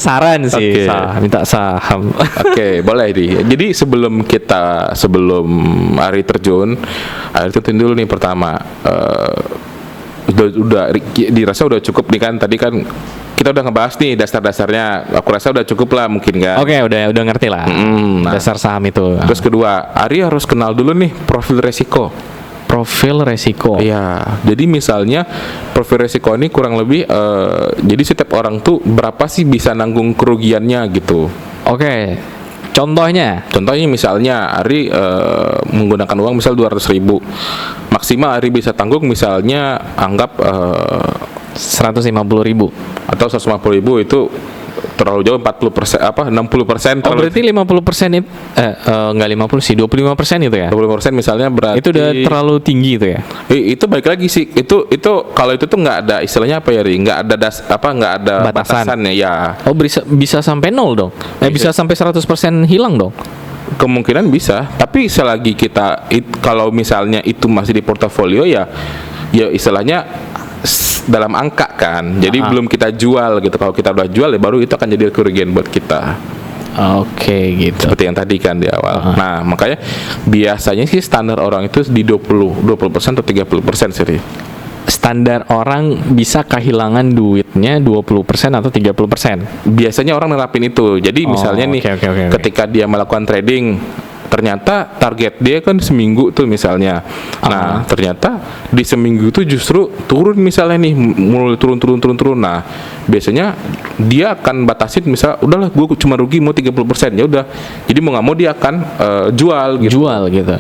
saran sih, Oke. minta saham. Oke, boleh Ri. Jadi sebelum hari terjun dulu nih pertama, udah dirasa udah cukup nih kan, tadi kan kita udah ngebahas nih dasar-dasarnya, aku rasa udah cukup lah mungkin kan. Oke, udah ngerti lah nah. dasar saham itu. Terus kedua, Ari harus kenal dulu nih profil resiko. Profil resiko. Iya, jadi misalnya profil resiko ini kurang lebih, jadi setiap orang tuh berapa sih bisa nanggung kerugiannya gitu. Oke, contohnya Misalnya Ari menggunakan uang misal 200.000, maksimal Ari bisa tanggung misalnya anggap 150.000. atau 150.000 itu terlalu jauh, 40% 60%. Oh, berarti 50% itu enggak 50 sih, 25% itu ya. 20% misalnya berarti Itu udah terlalu tinggi itu ya. Itu balik lagi sih, itu kalau itu tuh nggak ada istilahnya apa ya, Ri? Nggak ada nggak ada Batasan. batasannya ya. Oh, bisa sampai 0 dong. Bisa sampai 100% hilang dong. Kemungkinan bisa, tapi selagi kita kalau misalnya itu masih di portofolio ya istilahnya dalam angka kan, jadi belum kita jual gitu. Kalau kita udah jual ya baru itu akan jadi kerugian buat kita. Oke, gitu. Seperti yang tadi kan di awal. Nah, makanya biasanya sih standar orang itu di 20% atau 30% sih. Standar orang bisa kehilangan duitnya 20% atau 30%. Biasanya orang nerapin itu. Jadi misalnya nih, oke. ketika dia melakukan trading, ternyata target dia kan seminggu tuh misalnya. Nah, ternyata di seminggu itu justru turun misalnya nih, mulai turun. Nah, biasanya dia akan batasin, misal udahlah gue cuma rugi mau 30%, ya udah. Jadi mau nggak mau dia akan jual gitu.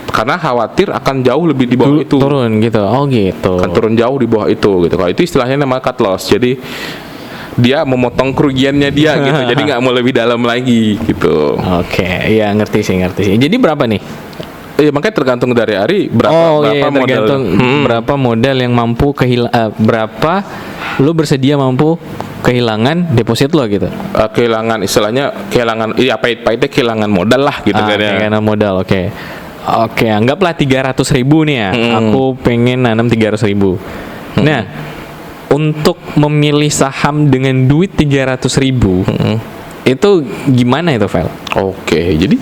Karena khawatir akan jauh lebih di bawah itu. Turun gitu. Oh gitu. Akan turun jauh di bawah itu gitu. Kalau itu istilahnya nama cut loss. Jadi dia memotong kerugiannya dia gitu, jadi nggak mau lebih dalam lagi gitu. Oke, ya ngerti sih. Jadi berapa nih? Ya makanya tergantung dari Ari berapa tergantung modal. Berapa modal yang mampu berapa lu bersedia mampu kehilangan deposit lo gitu. Kehilangan istilahnya pahit-pahitnya kehilangan modal lah gitu kan ya. Kehilangan modal, oke, anggaplah 300.000 nih ya. Aku pengen nanam 300.000. Nah, untuk memilih saham dengan duit 300.000 itu gimana itu, Vel? Oke, jadi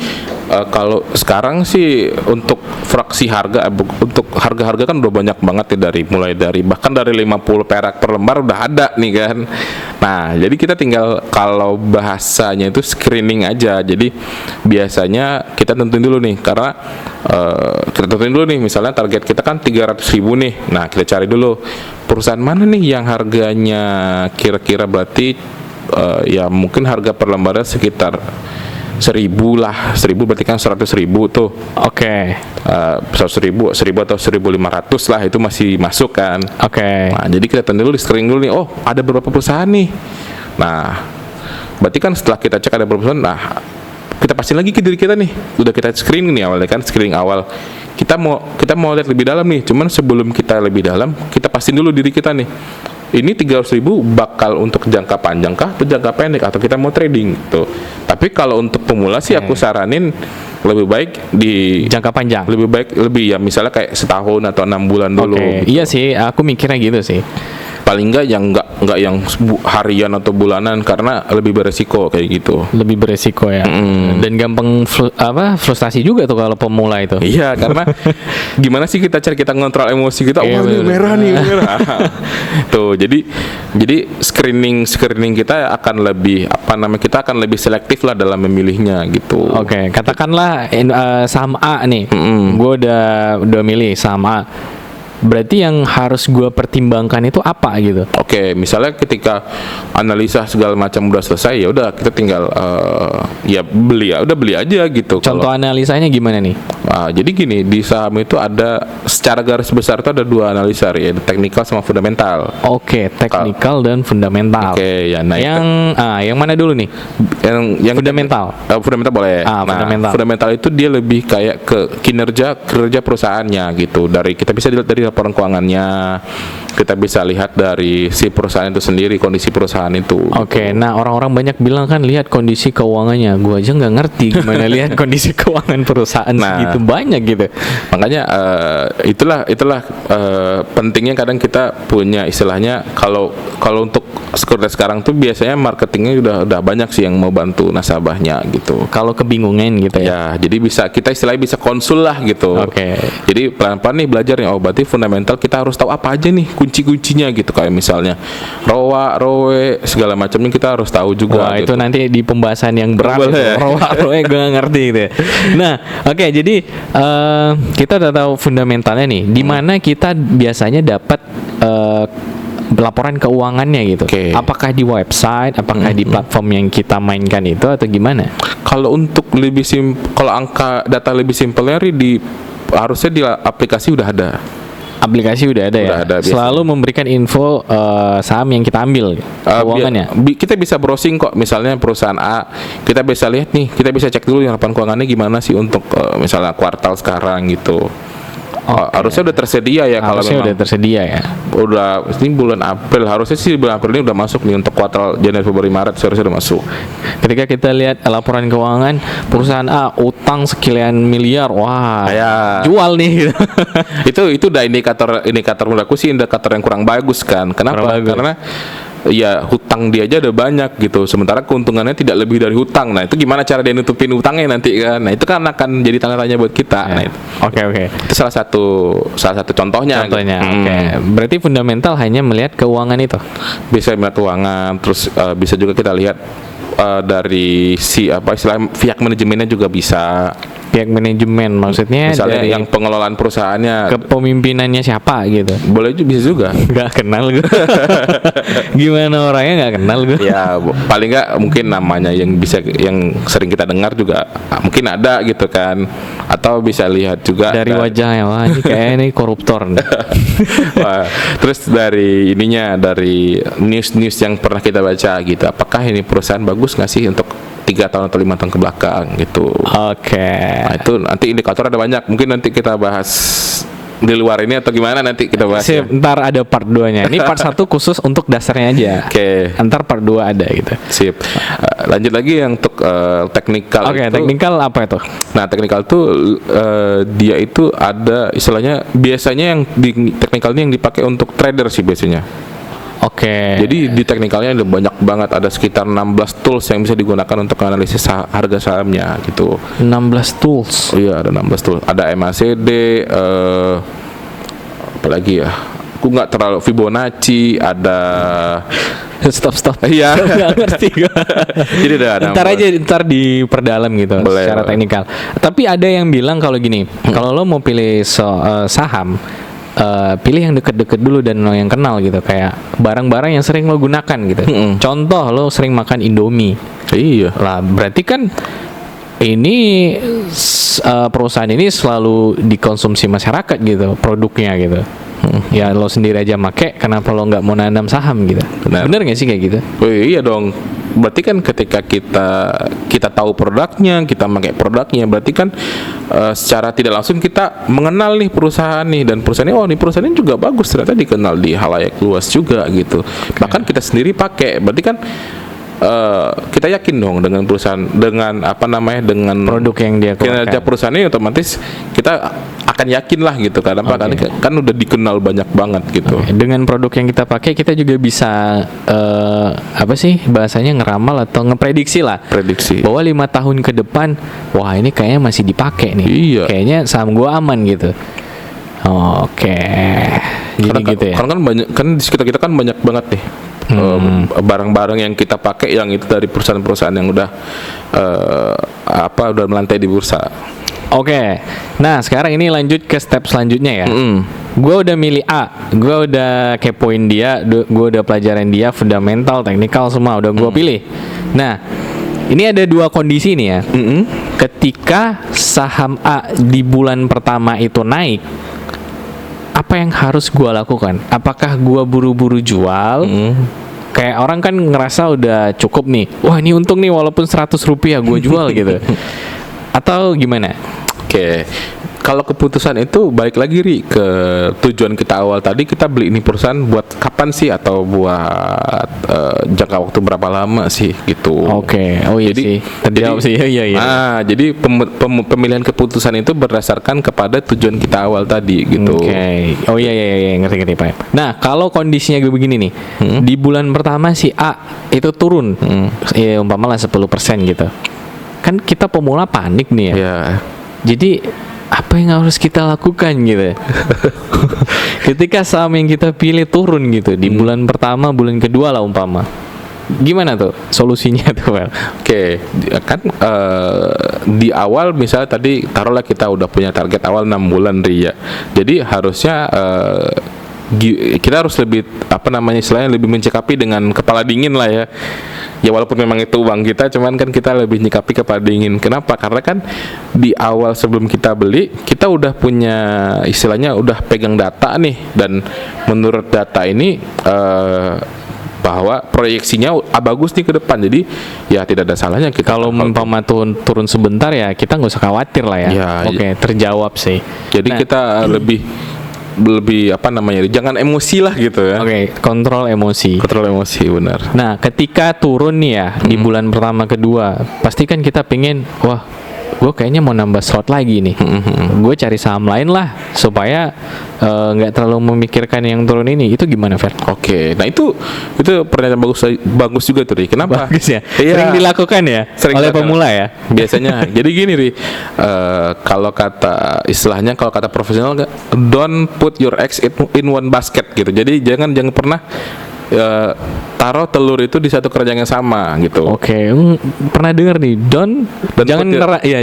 kalau sekarang sih untuk fraksi harga, untuk harga-harga kan udah banyak banget ya, bahkan dari 50 perak per lembar udah ada nih kan. Nah, jadi kita tinggal, kalau bahasanya itu screening aja. Jadi biasanya kita tentuin dulu nih, karena misalnya target kita kan 300.000 nih. Nah, kita cari dulu perusahaan mana nih yang harganya kira-kira berarti ya mungkin harga per lembarnya sekitar 1.000 lah. 1.000 berarti kan 100.000 tuh. 100.000 atau 1.500 lah, itu masih masuk kan. Nah, jadi kita tentu dulu, di screening dulu nih. Oh, ada beberapa perusahaan nih. Nah, berarti kan setelah kita cek ada beberapa perusahaan, nah kita pastiin lagi ke diri kita nih. Udah kita screening nih awalnya kan, screening awal. Kita mau lihat lebih dalam nih. Cuman sebelum kita lebih dalam, kita pastiin dulu diri kita nih. Ini 300.000 bakal untuk jangka panjang kah atau jangka pendek, atau kita mau trading gitu. Tapi kalau untuk pemula sih aku saranin lebih baik di jangka panjang. Lebih ya, misalnya kayak setahun atau 6 bulan dulu. Gitu. Iya sih, aku mikirnya gitu sih. Paling enggak yang harian atau bulanan, karena lebih beresiko kayak gitu. Lebih beresiko ya. Dan gampang frustasi juga tuh kalau pemula itu. Iya, karena gimana sih kita ngontrol emosi kita? Ini merah. Tuh, jadi screening kita akan lebih kita akan lebih selektif lah dalam memilihnya gitu. Oke, katakanlah saham A nih. Gue udah milih saham A. Berarti yang harus gue pertimbangkan itu apa gitu? Oke, misalnya ketika analisa segala macam udah selesai, ya udah kita tinggal beli aja gitu. Contoh analisanya gimana nih? Jadi gini, di saham itu ada secara garis besar itu ada 2 analisa, ya, teknikal sama fundamental. Oke, teknikal dan fundamental. Oke, ya. Nah, yang mana dulu nih? Yang fundamental. Fundamental boleh. Fundamental itu dia lebih kayak ke kinerja perusahaannya gitu. Kita bisa dilihat dari laporan keuangannya, kita bisa lihat dari si perusahaan itu sendiri, kondisi perusahaan itu. Oke, nah orang-orang banyak bilang kan lihat kondisi keuangannya. Gua aja nggak ngerti gimana lihat kondisi keuangan perusahaan segitu banyak gitu. Makanya itulah pentingnya kadang kita punya istilahnya, kalau untuk sekuritas sekarang tuh biasanya marketingnya udah banyak sih yang mau bantu nasabahnya gitu. Kalau kebingungan gitu ya. Jadi kita istilahnya bisa konsul lah gitu. Oke. Jadi pelan-pelan nih belajarnya. Oh, berarti fundamental kita harus tahu apa aja nih kunci-kuncinya gitu, kayak misalnya ROE segala macamnya kita harus tahu juga. Wah, gitu. Itu nanti di pembahasan yang berat gitu. ROE gue gak ngerti gitu ya. Nah, oke, jadi kita udah tahu fundamentalnya nih. Di mana kita biasanya dapat laporan keuangannya gitu. Apakah di website, apakah di platform yang kita mainkan itu, atau gimana? Kalau untuk kalau angka data lebih simpelnya harusnya di aplikasi udah ada. Aplikasi udah ada ya. Selalu memberikan info saham yang kita ambil keuangannya. Kita bisa browsing kok, misalnya perusahaan A, kita bisa lihat nih, kita bisa cek dulu yang laporan keuangannya gimana sih untuk misalnya kuartal sekarang gitu. Harusnya udah tersedia ya. Harusnya udah tersedia ya. Udah, ini bulan April, harusnya sih bulan April ini udah masuk nih untuk kuartal Januari, Februari, Maret harusnya udah masuk. Ketika kita lihat laporan keuangan perusahaan A, utang sekian miliar, wah, jual nih. Itu udah indikator menurut aku sih indikator yang kurang bagus kan. Kenapa? Karena ya hutang dia aja udah banyak gitu, sementara keuntungannya tidak lebih dari hutang. Nah, itu gimana cara dia nutupin hutangnya nanti kan? Nah, itu kan akan jadi tanda tanya buat kita. Nah, itu. Oke. Itu salah satu contohnya. Gitu. Oke. Berarti fundamental hanya melihat keuangan itu. Bisa melihat keuangan, terus bisa juga kita lihat dari istilah pihak manajemennya juga bisa. pihak manajemen, maksudnya Misalnya dari yang pengelolaan perusahaannya kepemimpinannya siapa gitu. boleh juga, bisa juga. Nggak kenal gue. Gimana orangnya nggak kenal gue. Ya paling nggak mungkin namanya yang sering kita dengar juga mungkin ada gitu kan, atau bisa lihat juga Dari wajahnya, wah ini kayaknya ini koruptor nih. Wah, terus dari ininya, dari news yang pernah kita baca gitu, apakah ini perusahaan bagus nggak sih untuk 3 tahun atau 5 tahun ke belakang gitu. Oke. Nah itu nanti indikator ada banyak, mungkin nanti kita bahas di luar ini atau gimana, nanti kita bahas ya. Sip, ntar ada part 2-nya. Ini part 1 khusus untuk dasarnya aja. Oke. Ntar part 2 ada gitu. Sip. Lanjut lagi yang untuk teknikal. Oke, itu. teknikal apa itu? Nah teknikal tuh dia itu ada istilahnya, biasanya yang di teknikal ini yang dipakai untuk trader sih biasanya. Oke. Jadi di teknikalnya ada banyak banget, ada sekitar 16 tools yang bisa digunakan untuk analisis harga sahamnya gitu. 16 tools. Oh iya, ada 16 tools. Ada MACD, apa lagi ya? Aku nggak terlalu, Fibonacci, ada Stop. Iya. Nggak ngerti gue. Jadi ada Ntar diperdalam gitu. Boleh, secara boleh. teknikal. Tapi ada yang bilang kalau gini, kalau lo mau pilih saham, pilih yang deket-deket dulu dan lo yang kenal gitu, kayak barang-barang yang sering lo gunakan gitu. Contoh, lo sering makan Indomie. Iya. Lah berarti kan ini perusahaan ini selalu dikonsumsi masyarakat gitu, produknya gitu. Ya lo sendiri aja make, kenapa lo nggak mau nanam saham gitu? Bener nggak sih kayak gitu? Oh iya dong. Berarti kan ketika kita tahu produknya, kita pakai produknya, berarti kan secara tidak langsung kita mengenal nih perusahaan nih, dan perusahaan ini, oh nih perusahaan ini juga bagus, ternyata dikenal di halayak luas juga gitu. Bahkan kita sendiri pakai, berarti kan kita yakin dong dengan perusahaan, dengan dengan Produk yang dia kinerja keluarkan. perusahaan ini, otomatis kita akan yakin lah gitu. Karena kan udah dikenal banyak banget gitu. Dengan produk yang kita pakai, kita juga bisa apa sih bahasanya, ngeramal atau ngeprediksi lah. Prediksi. Bahwa 5 tahun ke depan, wah ini kayaknya masih dipakai nih. Iya. Kayaknya saham gua aman gitu. Oke. Jadi Karena gitu ya. karena kan banyak, kan di sekitar kita kan banyak banget nih barang-barang yang kita pakai yang itu dari perusahaan-perusahaan yang udah udah melantai di bursa. Oke. Nah, sekarang ini lanjut ke step selanjutnya ya. Gue udah milih A, gue udah kepoin dia, gue udah pelajarin dia, fundamental, teknikal semua udah gue pilih. Nah, ini ada 2 kondisi nih ya. Ketika saham A di bulan pertama itu naik, apa yang harus gue lakukan? Apakah gue buru-buru jual? Kayak orang kan ngerasa udah cukup nih, wah ini untung nih walaupun 100 rupiah gue jual gitu. Atau gimana? Oke. Kalau keputusan itu balik lagi ke tujuan kita awal tadi, kita beli ini perusahaan buat kapan sih, atau buat jangka waktu berapa lama sih gitu. Oke. Oh iya sih. Terjawab sih. Iya. Jadi pemilihan keputusan itu berdasarkan kepada tujuan kita awal tadi gitu. Oke. Oh iya ngerti Pak. Nah, kalau kondisinya gue begini nih. Di bulan pertama si A itu turun. Ya umpamalah 10% gitu. Kan kita pemula panik nih ya. Ya. Jadi apa yang harus kita lakukan gitu? Ketika saham yang kita pilih turun gitu di bulan pertama, bulan kedua lah umpama. Gimana tuh solusinya tuh, Well? Oke, kan di awal misalnya tadi taruhlah kita udah punya target awal 6 bulan Ria. Jadi harusnya kita harus lebih istilahnya lebih mencikapi dengan kepala dingin lah ya. Ya walaupun memang itu uang kita, cuman kan kita lebih nyikapi kepala dingin. Kenapa? Karena kan di awal sebelum kita beli, kita udah punya istilahnya udah pegang data nih, dan menurut data ini bahwa proyeksinya bagus nih ke depan. Jadi ya tidak ada salahnya kita, kalau umpama turun sebentar ya kita nggak usah khawatir lah ya. Ya, Oke, terjawab sih. Jadi kita lebih jangan emosi lah gitu ya. Oke, kontrol emosi. Kontrol emosi, benar. Nah, ketika turun nih ya di bulan pertama kedua, pasti kan kita pengen, wah, gue kayaknya mau nambah slot lagi nih. Gue cari saham lain lah supaya nggak terlalu memikirkan yang turun ini. Itu gimana, Fer? Oke, nah itu pernyataan bagus juga tuh, Ri. Kenapa? Bagus ya. Iya. Sering dilakukan ya oleh pemula ya. Biasanya. Jadi gini, Ri. Kalau kata profesional, don't put your eggs in one basket gitu. Jadi jangan pernah taruh telur itu di satu keranjang yang sama gitu. Oke, pernah dengar nih, Dan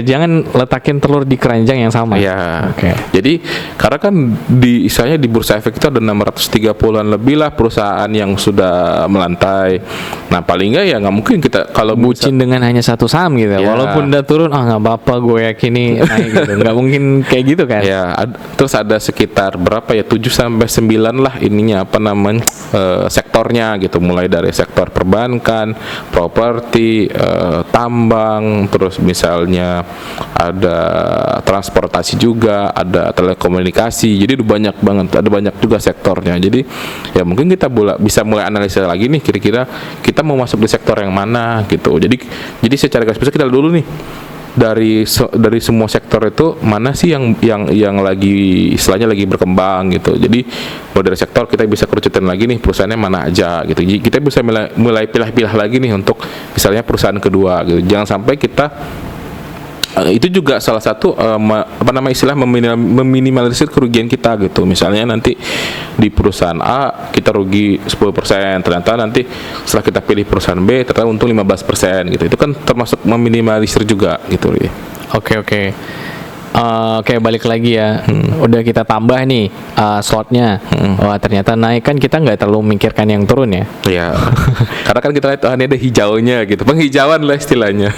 jangan letakin telur di keranjang yang sama. Iya. Oke. Jadi karena kan istilahnya di Bursa Efek itu ada 630-an lebih lah perusahaan yang sudah melantai. Nah paling nggak ya nggak mungkin kita kalau Bucin dengan hanya satu saham gitu. Ya. Walaupun udah turun, nggak apa-apa, gue yakini naik gitu. Nggak mungkin kayak gitu kan? Ya, terus ada sekitar berapa ya 7-9 lah ininya apa namanya sektornya gitu, mulai dari sektor perbankan, properti, tambang, terus misalnya ada transportasi juga, ada telekomunikasi. Jadi banyak banget, ada banyak juga sektornya. Jadi ya mungkin kita bisa mulai analisa lagi nih kira-kira kita mau masuk di sektor yang mana gitu. Jadi secara garis besar kita lihat dulu nih dari semua sektor itu mana sih yang lagi istilahnya lagi berkembang gitu. Jadi dari sektor kita bisa kerucutin lagi nih perusahaannya mana aja gitu. Jadi kita bisa mulai pilah-pilah lagi nih untuk misalnya perusahaan kedua gitu. Jangan sampai kita itu juga salah satu meminimalisir kerugian kita gitu. Misalnya nanti di perusahaan A kita rugi 10%, ternyata nanti setelah kita pilih perusahaan B ternyata untung 15% gitu. Itu kan termasuk meminimalisir juga gitu. Oke. Oke, balik lagi ya. Udah kita tambah nih slotnya. Wah, ternyata naik kan, kita nggak terlalu memikirkan yang turun ya. Iya. Karena kan kita lihat ini ada hijaunya gitu. Penghijauan lah istilahnya.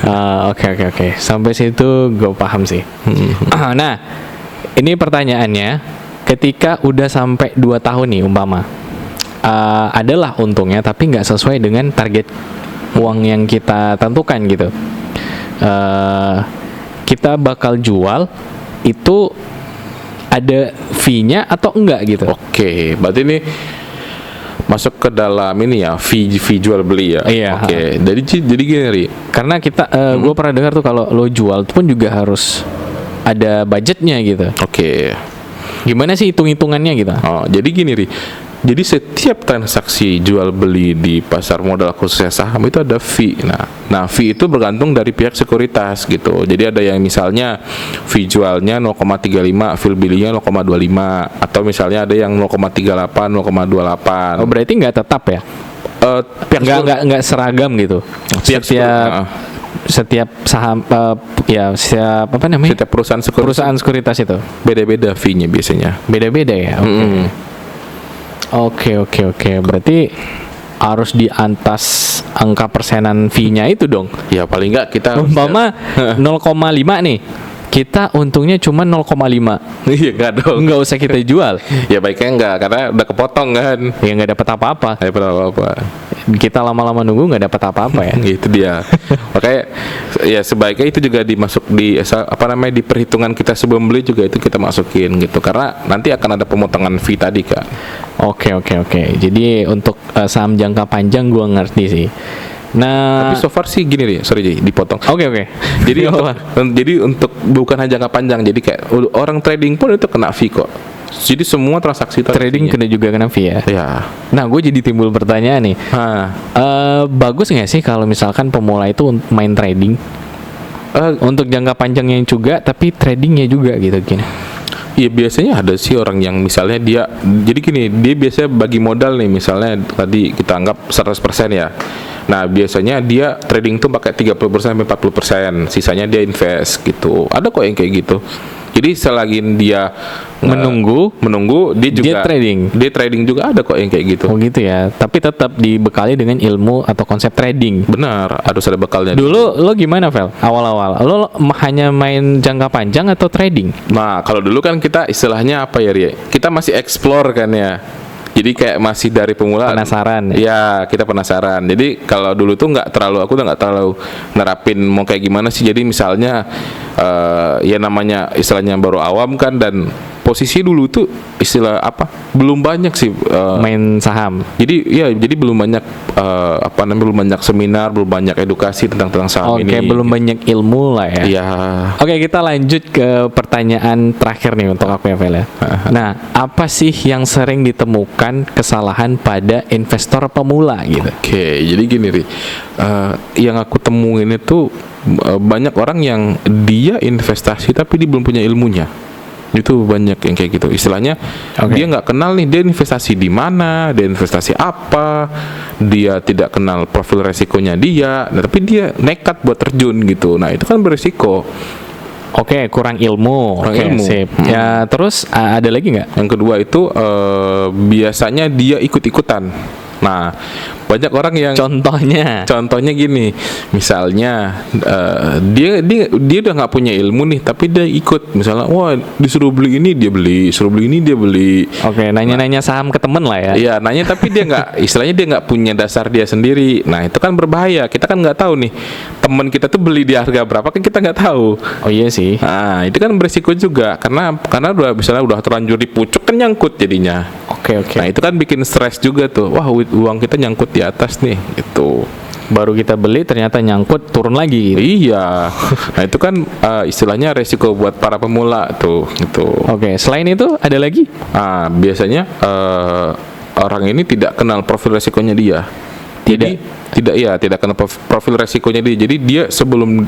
Oke. Sampai situ gue paham sih. Nah, ini pertanyaannya, ketika udah sampai 2 tahun nih umpama, adalah untungnya tapi nggak sesuai dengan target uang yang kita tentukan gitu. Kita bakal jual itu ada fee-nya atau enggak gitu. Oke, berarti ini masuk ke dalam ini ya, fee jual beli ya. Iya. Oke. Jadi gini Ri. Karena kita gue pernah dengar tuh kalau lo jual pun juga harus ada budgetnya gitu. Oke. Gimana sih hitung-hitungannya gitu? Oh, jadi gini Ri. Jadi setiap transaksi jual beli di pasar modal khususnya saham itu ada fee. Nah fee itu bergantung dari pihak sekuritas gitu. Jadi ada yang misalnya fee jualnya 0,35, fee belinya 0,25, atau misalnya ada yang 0,38, 0,28. Oh, berarti nggak tetap ya? Nggak seragam gitu. Setiap saham setiap apa namanya? Setiap perusahaan sekuritas itu beda-beda fee-nya biasanya. Beda-beda ya. Oke. Berarti harus di atas angka persenan fee-nya itu dong. Ya paling nggak kita umpama 0,5 nih, kita untungnya cuma 0,5. Iya nggak dong. Nggak usah kita jual. Ya baiknya nggak, karena udah kepotong kan. Ya nggak dapat apa-apa. Kita lama-lama nunggu nggak dapat apa-apa ya. Itu dia. Makanya ya sebaiknya itu juga dimasuk di di perhitungan kita sebelum beli juga itu kita masukin gitu, karena nanti akan ada pemotongan fee tadi Kak. Oke. Jadi untuk saham jangka panjang gua ngerti sih. Nah, tapi so far sih gini nih, sorry dipotong. Oke. Jadi untuk bukan hanya jangka panjang, jadi kayak orang trading pun itu kena fee kok. Jadi semua transaksi trading kena juga kena fee ya. Ya. Nah, gue jadi timbul pertanyaan nih. Bagus nggak sih kalau misalkan pemula itu main trading? Untuk jangka panjangnya juga, tapi tradingnya juga gitu gini. Iya, biasanya ada sih orang yang misalnya dia biasanya bagi modal nih, misalnya tadi kita anggap 100% ya. Nah, biasanya dia trading tuh pakai 30% sampai 40%, sisanya dia invest gitu. Ada kok yang kayak gitu. Jadi selagi dia menunggu dia trading juga ada kok yang kayak gitu. Oh gitu ya. Tapi tetap dibekali dengan ilmu atau konsep trading. Benar, harus ada bekalnya. Dulu lo gimana, Vel? Awal-awal lo hanya main jangka panjang atau trading? Nah, kalau dulu kan kita istilahnya apa ya, Ria? Kita masih explore kan ya. Jadi kayak masih dari pemula. Penasaran. Ya, kita penasaran. Jadi kalau dulu tuh aku udah nggak terlalu nerapin mau kayak gimana sih. Jadi misalnya ya namanya istilahnya baru awam kan, dan posisi dulu tuh belum banyak sih main saham. Jadi belum banyak belum banyak seminar, belum banyak edukasi tentang saham ini. Oke, belum banyak ilmu lah ya. Iya. Oke, kita lanjut ke pertanyaan terakhir nih untuk aku ya, Vel ya. Nah, apa sih yang sering ditemukan kesalahan pada investor pemula gitu? Oke, jadi gini Ri, yang aku temuin itu banyak orang yang dia investasi tapi dia belum punya ilmunya. Itu banyak yang kayak gitu. Istilahnya dia nggak kenal nih dia investasi di mana, dia investasi apa, dia tidak kenal profil resikonya dia, tapi dia nekat buat terjun gitu. Nah itu kan beresiko. Oke, kurang ilmu. Kurang ilmu. Sip. Ya terus ada lagi nggak? Yang kedua itu biasanya dia ikut-ikutan. Nah, banyak orang yang contohnya gini, misalnya dia udah nggak punya ilmu nih, tapi dia ikut, misalnya, wah disuruh beli ini dia beli, suruh beli ini dia beli. Oke, nanya-nanya saham ke temen lah ya. Iya, nanya tapi dia nggak, istilahnya dia nggak punya dasar dia sendiri. Nah itu kan berbahaya, kita kan nggak tahu nih teman kita tuh beli di harga berapa kan kita nggak tahu. Oh iya sih. Nah itu kan berisiko juga, karena udah terlanjur di pucuk kan nyangkut jadinya. Oke. Nah itu kan bikin stres juga tuh. Wah uang kita nyangkut di atas nih, gitu. Baru kita beli ternyata nyangkut turun lagi. Iya. Nah itu kan istilahnya resiko buat para pemula tuh, gitu. Oke. Selain itu ada lagi? Biasanya orang ini tidak kenal profil resikonya dia. Tidak kenal profil resikonya dia. Jadi dia sebelum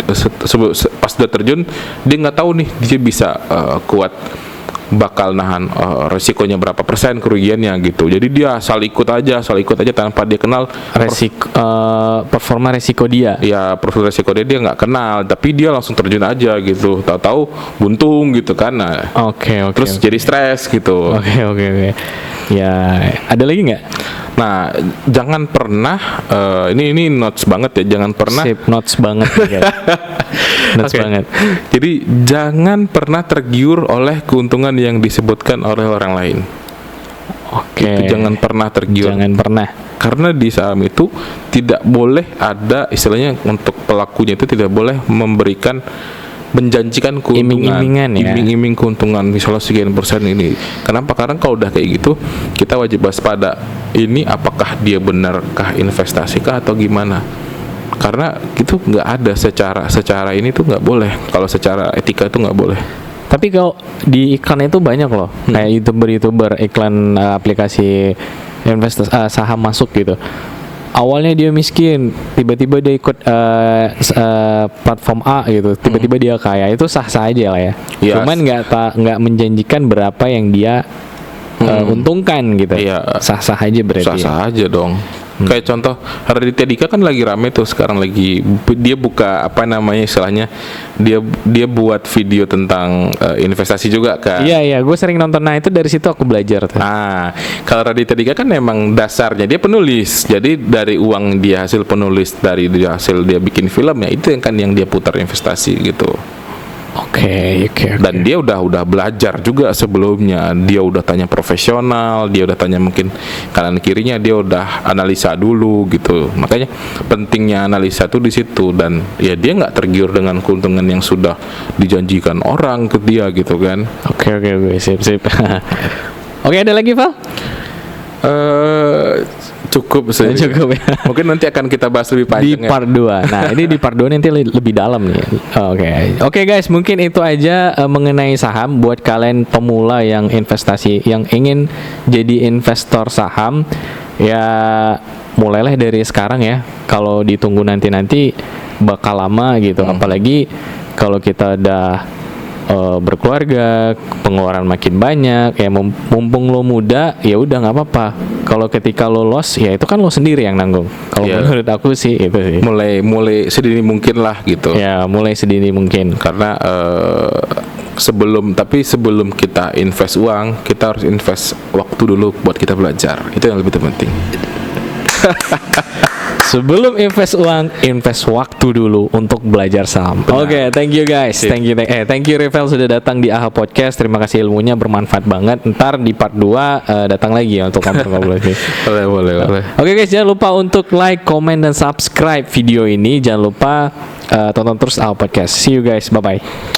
pas udah terjun dia nggak tahu nih dia bisa kuat bakal nahan resikonya berapa persen kerugiannya gitu. Jadi dia asal ikut aja tanpa dia kenal performa resiko dia. Ya profil resiko dia nggak kenal, tapi dia langsung terjun aja gitu. Tahu-tahu buntung gitu kan. Nah, Oke. terus jadi stres gitu. Oke. Ya, ada lagi nggak? Nah, jangan pernah ini notes banget ya, jangan pernah. Sip, notes banget ya. Notes banget. Jadi jangan pernah tergiur oleh keuntungan yang disebutkan oleh orang lain. Oke. Itu jangan pernah tergiur. Jangan pernah. Karena di saham itu tidak boleh ada, istilahnya untuk pelakunya itu tidak boleh menjanjikan keuntungan, iming-iming keuntungan misalnya sekian persen ini. Kenapa? Karena kalau udah kayak gitu kita wajib waspada. Ini apakah dia benarkah investasi kah atau gimana? Karena itu nggak ada secara ini tuh nggak boleh. Kalau secara etika itu nggak boleh. Tapi kalau di iklan itu banyak loh, kayak youtuber iklan aplikasi investasi saham masuk gitu. Awalnya dia miskin, tiba-tiba dia ikut platform A gitu, tiba-tiba dia kaya, itu sah-sah aja lah ya. Yes. Cuman nggak menjanjikan berapa yang dia untungkan gitu. Iya. Sah-sah aja berarti. Sah-sah aja dong. Kayak contoh Raditya Dika kan lagi rame tuh sekarang, lagi dia buka apa namanya istilahnya, dia buat video tentang investasi juga kan. Iya, gue sering nonton. Nah itu dari situ aku belajar tuh. Nah, kalau Raditya Dika kan memang dasarnya dia penulis. Jadi dari uang dia hasil penulis, dari dia hasil dia bikin film ya, itu yang dia putar investasi gitu. Oke. Dan dia udah belajar juga sebelumnya. Dia udah tanya profesional, dia udah tanya mungkin kanan kirinya, dia udah analisa dulu gitu. Makanya pentingnya analisa tuh di situ, dan ya dia nggak tergiur dengan keuntungan yang sudah dijanjikan orang ke dia gitu kan. Oke, sip. Oke, ada lagi, Val? Cukup sih. Cukup ya. Mungkin nanti akan kita bahas lebih panjang di part 2. Nah, ini di part 2 nanti lebih dalam nih. Oke guys, mungkin itu aja mengenai saham buat kalian pemula yang investasi, yang ingin jadi investor saham. Ya, mulailah dari sekarang ya. Kalau ditunggu nanti bakal lama gitu. Apalagi kalau kita udah berkeluarga, pengeluaran makin banyak ya. Mumpung lo muda, ya udah nggak apa-apa. Kalau ketika lo loss, ya itu kan lo sendiri yang nanggung. Kalau menurut aku sih itu sih. Mulai sedini mungkin lah gitu. Ya, mulai sedini mungkin. Karena sebelum kita invest uang, kita harus invest waktu dulu buat kita belajar. Itu yang lebih penting. Sebelum invest uang, invest waktu dulu untuk belajar saham. Oke, thank you guys. Thank you Revel sudah datang di AHA Podcast. Terima kasih, ilmunya bermanfaat banget. Ntar di part 2 datang lagi ya untuk ngobrol-ngobrol. Boleh. Oke guys, jangan lupa untuk like, comment, dan subscribe video ini. Jangan lupa tonton terus AHA Podcast. See you guys, bye-bye.